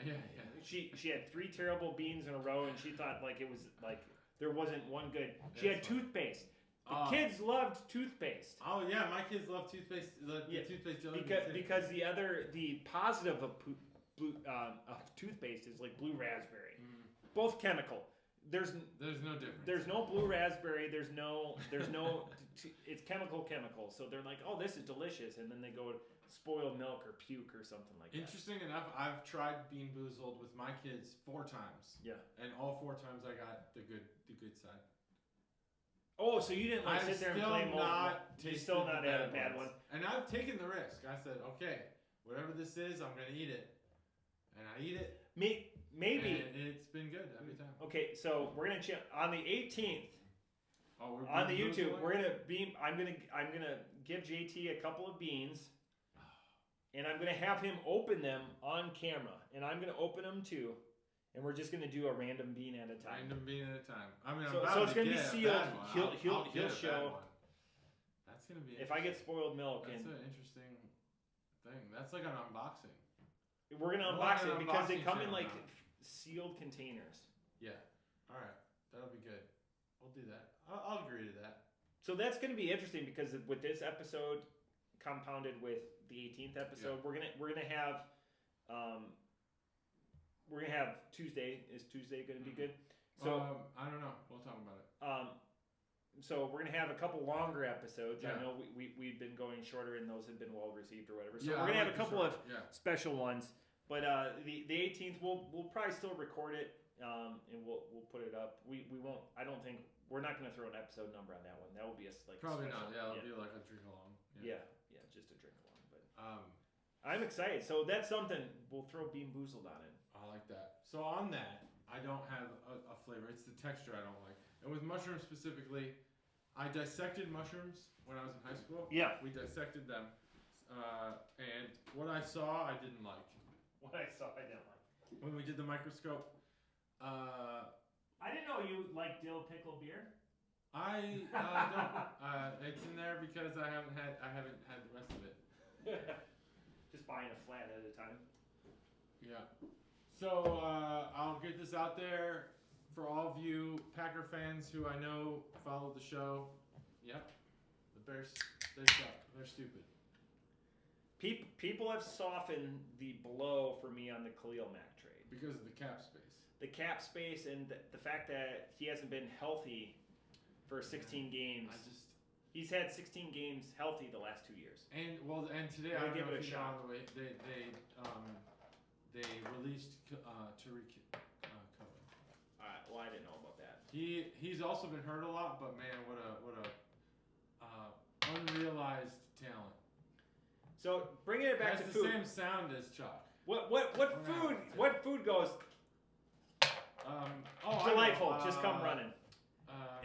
She had 3 terrible beans in a row, and she thought like it was like there wasn't one good. She had toothpaste. The kids loved toothpaste. Oh yeah, my kids love toothpaste. The toothpaste jelly because the positive of toothpaste is like blue raspberry, both chemical. There's no difference. There's no blue raspberry. There's no. It's chemical. So they're like, oh, this is delicious, and then they go spoiled milk or puke or something like that. Interesting enough, I've tried Bean-boozled with my kids 4 times. Yeah. And all 4 times I got the good side. Oh, so you didn't sit there and play multiple. You still not had a bad one. And I've taken the risk. I said, okay, whatever this is, I'm gonna eat it, and I eat it. Maybe. And it's been good every time. Okay, so we're gonna on the 18th. Oh, we're on the YouTube. We're gonna be. I'm gonna give JT a couple of beans, and I'm gonna have him open them on camera, and I'm gonna open them too. And we're just gonna do a random bean at a time. Random bean at a time. I mean, so it's gonna be sealed. He'll show. That's gonna be. If I get spoiled milk, that's an interesting thing. That's like an unboxing. We're gonna unbox it because they come in like sealed containers. Yeah. All right. That'll be good. We'll do that. I'll agree to that. So that's gonna be interesting because with this episode compounded with the 18th episode, we're gonna have. We're gonna have Tuesday. Is Tuesday gonna be good? So I don't know. We'll talk about it. So we're gonna have a couple longer episodes. Yeah. I know we've been going shorter, and those have been well received or whatever. So we're gonna have a couple of special ones. But the 18th, we'll probably still record it, and we'll put it up. We won't. I don't think we're not gonna throw an episode number on that one. That will be probably special, not. Yeah, it'll be like a drink along. Yeah, just a drink along. But I'm excited. So that's something we'll throw Bean-boozled on it. I like that. So on that, I don't have a flavor. It's the texture I don't like. And with mushrooms specifically, I dissected mushrooms when I was in high school. Yeah. We dissected them. And what I saw, I didn't like. What I saw, I didn't like. When we did the microscope, I didn't know you liked dill pickle beer. I don't. It's in there because I haven't had the rest of it. Just buying a flat at a time. Yeah. So I'll get this out there for all of you Packer fans who I know follow the show. Yep. The Bears, they suck. They're stupid. People have softened the blow for me on the Khalil Mack trade. Because of the cap space. The cap space and the fact that he hasn't been healthy for 16 games. He's had 16 games healthy the last 2 years. And today I give it a shot. On the way they released Tariq Cohen. Well, I didn't know about that. He's also been hurt a lot, but man, what a unrealized talent. So bringing it back to food. Has the same sound as Chuck. What food goes? Delightful. Just come running.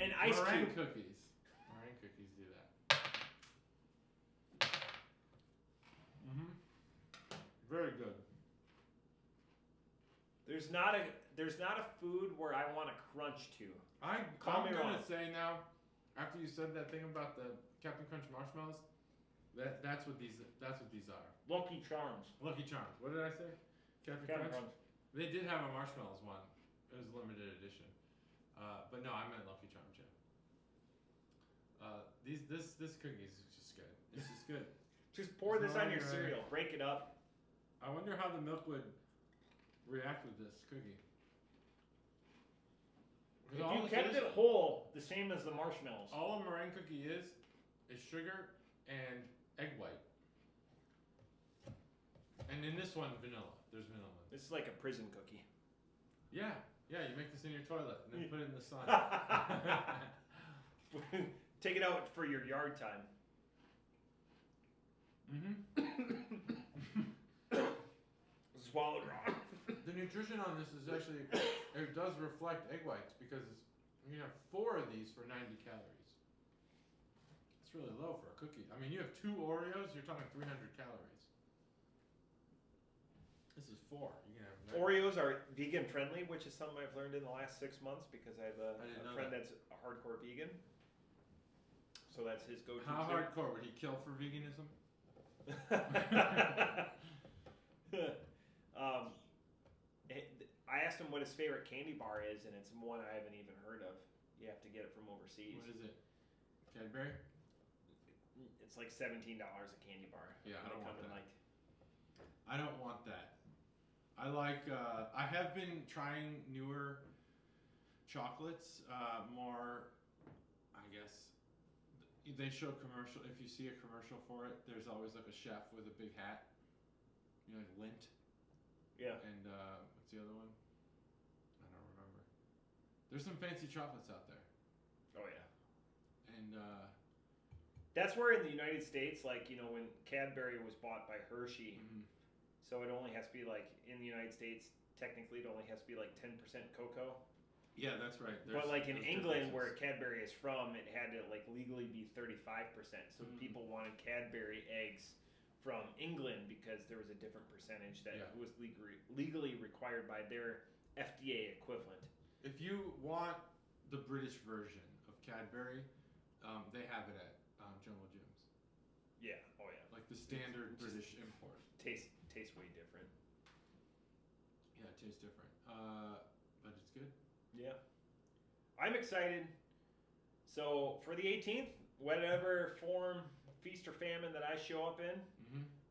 And ice meringue cube cookies. Meringue cookies do that. Very good. There's not a food where I want to crunch to. I'm gonna say now, after you said that thing about the Captain Crunch marshmallows, that's what these are. Lucky Charms. Lucky Charms. What did I say? Captain Crunch? They did have a marshmallows one. It was limited edition. But no, I meant Lucky Charms. Yeah. This cookie is just good. It's just good. Just pour this on your cereal. Break it up. I wonder how the milk would react with this cookie. If you kept it whole, the same as the marshmallows. All a meringue cookie is sugar and egg white. And in this one, vanilla. There's vanilla. This is like a prison cookie. Yeah. Yeah, you make this in your toilet and then put it in the sun. Take it out for your yard time. Swallowed raw. The nutrition on this is actually, it does reflect egg whites because you have 4 of these for 90 calories. It's really low for a cookie. I mean, you have 2 Oreos, you're talking 300 calories. This is 4. You can have Oreos are vegan friendly, which is something I've learned in the last 6 months because I have a friend that's a hardcore vegan. So that's his go-to. How hardcore? Would he kill for veganism? I asked him what his favorite candy bar is, and it's one I haven't even heard of. You have to get it from overseas. What is it? Cadbury? It's like $17 a candy bar. Yeah, I don't want that. I don't want that. I like. I have been trying newer chocolates. More, I guess. They show commercial. If you see a commercial for it, there's always like a chef with a big hat. You know, like Lindt. Yeah. And what's the other one? I don't remember. There's some fancy chocolates out there. Oh yeah. And that's where in the United States, like when Cadbury was bought by Hershey, so it only has to be like in the United States. Technically, it only has to be like 10% cocoa. Yeah, that's right. But like in England, where Cadbury is from, it had to like legally be 35%. So people wanted Cadbury eggs from England because there was a different percentage that was legally required by their FDA equivalent. If you want the British version of Cadbury, they have it at Jungle Gyms. Yeah. Oh yeah. Like the standard British import. Tastes way different. Yeah, it tastes different. But it's good. Yeah. I'm excited. So for the 18th, whatever form, feast or famine that I show up in,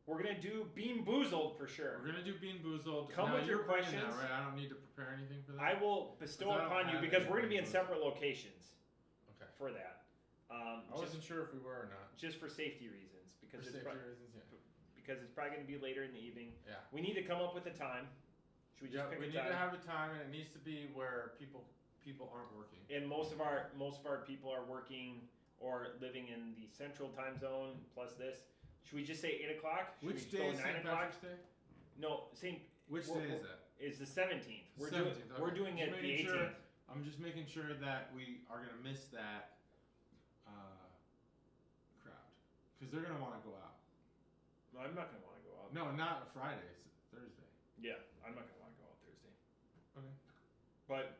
we're going to do Bean Boozled for sure. We're going to do Bean Boozled. Come with your questions. That, right? I don't need to prepare anything for that? I will bestow it upon you because we're going to be in separate locations for that. I wasn't sure if we were or not. Just for safety reasons. Because reasons, yeah. Because it's probably going to be later in the evening. Yeah. We need to come up with a time. Should we just pick a time? We need to have a time, and it needs to be where people aren't working. And most of our people are working or living in the central time zone plus this. Should we just say 8 o'clock? Which day is St. Patrick's Day? No, Which day is that? It's the 17th. We're doing it the 18th. I'm just making sure that we are going to miss that crowd because they're going to want to go out. I'm not gonna want to go out. No, not Friday. It's Thursday. Yeah, I'm not gonna want to go out Thursday. Okay. But,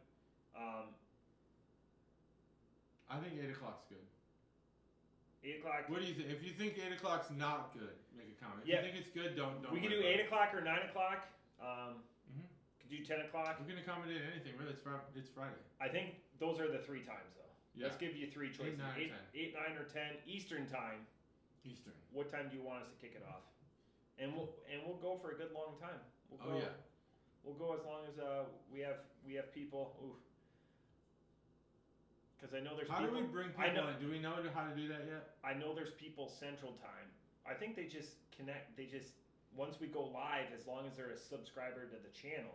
I think 8 o'clock's good. 8 o'clock. What do you think? If you think 8 o'clock's not good, make a comment. If Yeah. you think it's good, don't. We can do 8 o'clock or 9 o'clock. Could do 10 o'clock. We can accommodate anything. Really, it's Friday. I think those are the 3 times though. Yeah. Let's give you 3 choices. 8, 9, or 10 Eastern time. Eastern. What time do you want us to kick it off? And we'll go for a good long time. We'll go as long as we have people. Ooh. Because I know there's. How people, do we bring people in? Do we know how to do that yet? I know there's people Central Time. I think they just connect. They just once we go live, as long as they're a subscriber to the channel.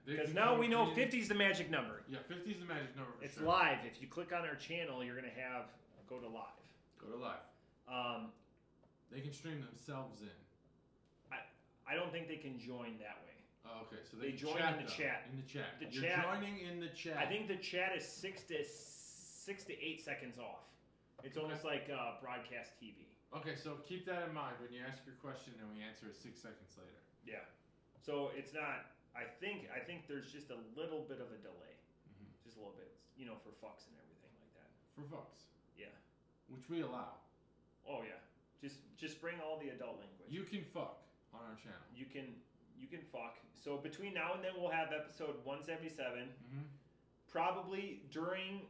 Because now we know 50 is the magic number. Yeah, 50 is the magic number. It's live. If you click on our channel, you're gonna have go to live. Go to live. They can stream themselves in. I don't think they can join that way. Oh, okay, so they join chat, in the chat. In the chat. You're joining in the chat. I think the chat is 6 to 8 seconds off. It's almost like broadcast TV. Okay, so keep that in mind when you ask your question and we answer it 6 seconds later. Yeah. So it's not. I think there's just a little bit of a delay. Just a little bit. For fucks and everything like that. For fucks. Yeah. Which we allow. Oh yeah. Just bring all the adult language. You can fuck on our channel. You can fuck. So between now and then we'll have episode 177. Probably during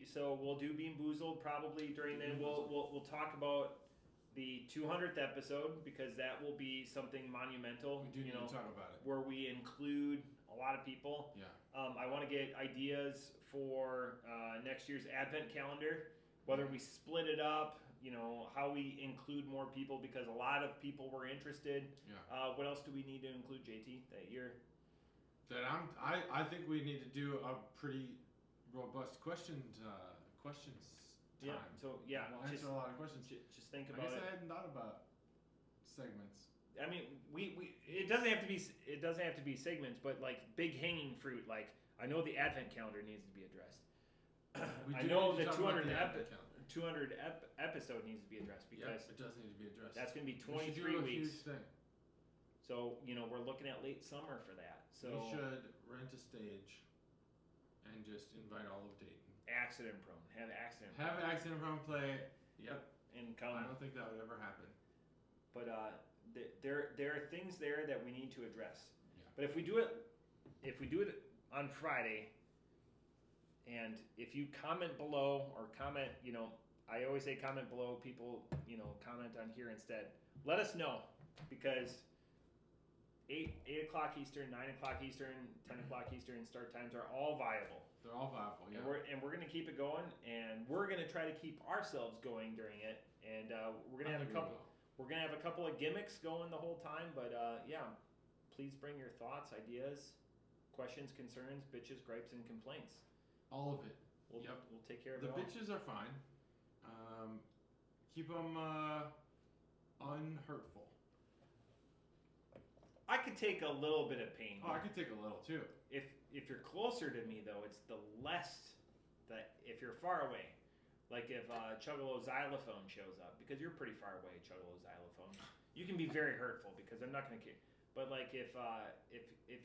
so we'll do Bean Boozled. Probably during then we'll talk about the 200th episode because that will be something monumental. We do need to talk about it. Where we include a lot of people. Yeah. I want to get ideas for next year's Advent calendar. Whether we split it up. How we include more people because a lot of people were interested. Yeah. What else do we need to include, JT, that year? I think we need to do a pretty robust questions time. Yeah. So yeah, we'll answer a lot of questions. Just think about it. I hadn't thought about segments. I mean, it doesn't have to be segments, but like big hanging fruit. Like I know the Advent calendar needs to be addressed. I know the 200 episode needs to be addressed because it does need to be addressed. That's going to be 23 weeks. Huge thing. So we're looking at late summer for that. So we should rent a stage and just invite all of Dayton. Accident prone. Have accident prone play. Yep. And come. I don't think that would ever happen. But there are things there that we need to address. Yeah. But if we do it on Friday, and if you comment below or comment, I always say comment below. People, comment on here instead. Let us know because 8 o'clock Eastern, 9 o'clock Eastern, 10 o'clock Eastern start times are all viable. They're all viable. Yeah. And we're gonna keep it going, and we're gonna try to keep ourselves going during it. And we're gonna have a couple. We're gonna have a couple of gimmicks going the whole time. But please bring your thoughts, ideas, questions, concerns, bitches, gripes, and complaints. All of it. We'll take care of it. The bitches are fine. Keep them unhurtful. I could take a little bit of pain. Oh, I could take a little too. If you're closer to me though, it's the less that if you're far away. Like if Chuggalo Xylophone shows up, because you're pretty far away, Chuggalo Xylophone. You can be very hurtful because I'm not going to care. But like if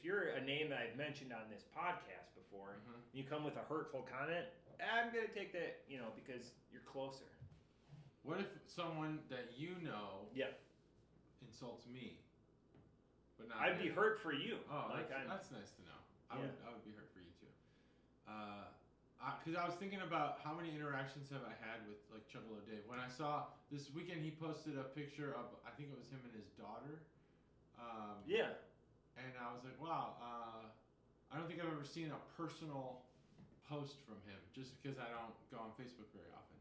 you're a name that I've mentioned on this podcast before, you come with a hurtful comment, I'm going to take that, because you're closer. What if someone that insults me? But not I'd be hurt for you. Oh, that's nice to know. I would be hurt for you too. Because I was thinking about how many interactions have I had with like Chuggalo Dave. When I saw this weekend, he posted a picture of I think it was him and his daughter. And I was like, wow. I don't think I've ever seen a personal post from him, just because I don't go on Facebook very often.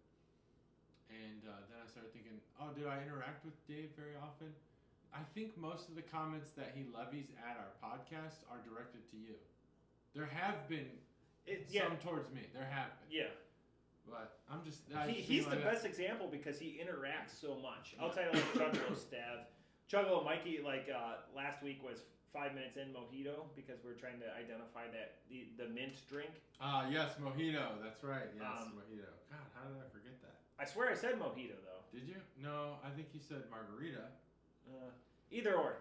And then I started thinking, oh, do I interact with Dave very often? I think most of the comments that he levies at our podcast are directed to you. There have been some towards me. There have been. Yeah. But I'm just... He's the best example because he interacts so much. Outside of like Chuggalo Stav. Chuggalo Mikey, last week was 5 minutes in Mojito because we're trying to identify the mint drink. Yes, Mojito. That's right. Yes, Mojito. God, how did I forget that? I swear I said Mojito, though. Did you? No, I think you said margarita. Either or.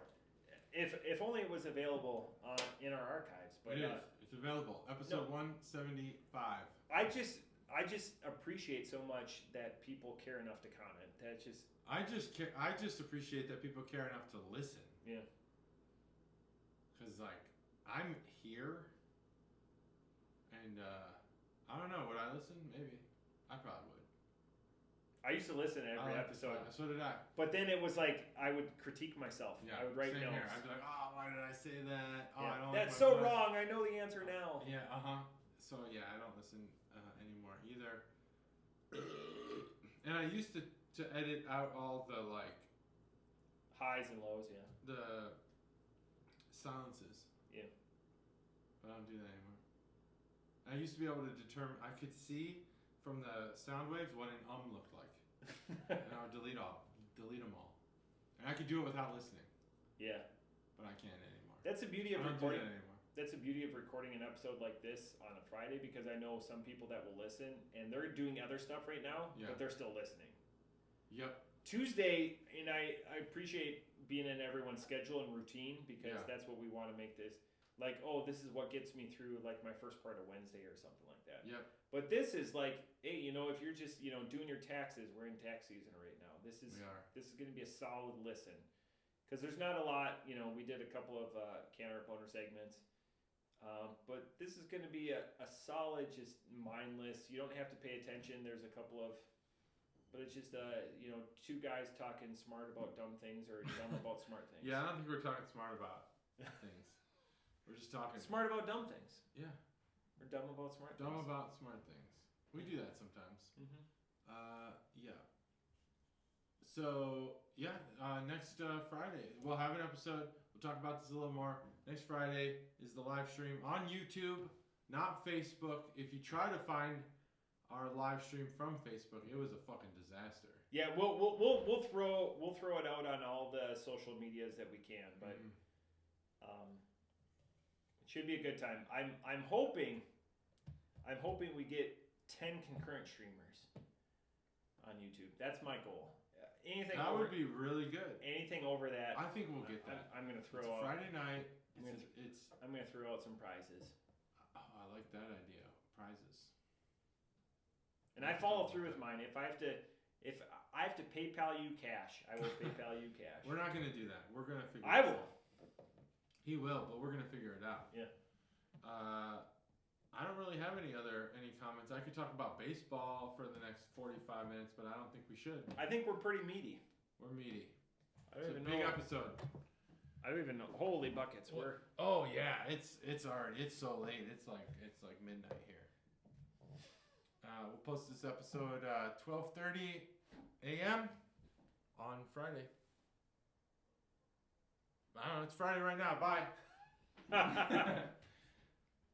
If only it was available in our archives. But it is. It's available. Episode 175. I just appreciate so much that people care enough to comment. That's just. I just appreciate that people care enough to listen. Yeah. Cause like I'm here, and I don't know. Would I listen? Maybe. I probably would. I used to listen to every episode. So did I. But then it was like I would critique myself. Yeah, I would write same notes. Here. I'd be like, oh, why did I say that? Oh, Yeah. I don't. That's like so wrong. I know the answer now. Yeah. So yeah, I don't listen anymore either. And I used to edit out all the like highs and lows. Yeah. The silences. Yeah. But I don't do that anymore. I used to be able to determine. I could see from the sound waves what an looked like. And I would delete them all. And I could do it without listening. Yeah. But I can't anymore. That's the beauty of I don't recording. do that anymore. That's the beauty of recording an episode like this on a Friday, because I know some people that will listen and they're doing other stuff right now, but they're still listening. Yep. Tuesday, and I appreciate being in everyone's schedule and routine, because that's what we want to make this. Like, oh, this is what gets me through like my first part of Wednesday or something like that. Yep. But this is like, hey, if you're just doing your taxes, we're in tax season right now. This is going to be a solid listen, because there's not a lot. We did a couple of Canter Boner segments, but this is going to be a solid, just mindless. You don't have to pay attention. There's a couple of, but it's just two guys talking smart about dumb things or dumb about smart things. Yeah, I don't think we're talking smart about things. We're just talking smart about dumb things. Yeah. Or dumb about smart things. Dumb about smart things. We do that sometimes. Mm-hmm. Yeah. So, next Friday, we'll have an episode. We'll talk about this a little more. Next Friday is the live stream on YouTube, not Facebook. If you try to find our live stream from Facebook, it was a fucking disaster. Yeah, we'll throw it out on all the social medias that we can, but it should be a good time. I'm hoping we get 10 concurrent streamers on YouTube. That's my goal. Anything that would be really good. Anything over that, I think we'll get that. I'm gonna throw out Friday night. I'm gonna throw out some prizes. Oh, I like that idea. Prizes. And I follow through with mine. If I have to PayPal you cash, I will PayPal you cash. We're not gonna do that. We're gonna figure. I will. He will, but we're gonna figure it out. Yeah. I don't really have any comments. I could talk about baseball for the next 45 minutes, but I don't think we should. I think we're pretty meaty. We're meaty. I don't even big know. episode. I don't even know. Holy buckets. Oh yeah, it's already. It's so late. It's like midnight here. We'll post this episode 12:30 a.m. on Friday. I don't know. It's Friday right now. Bye.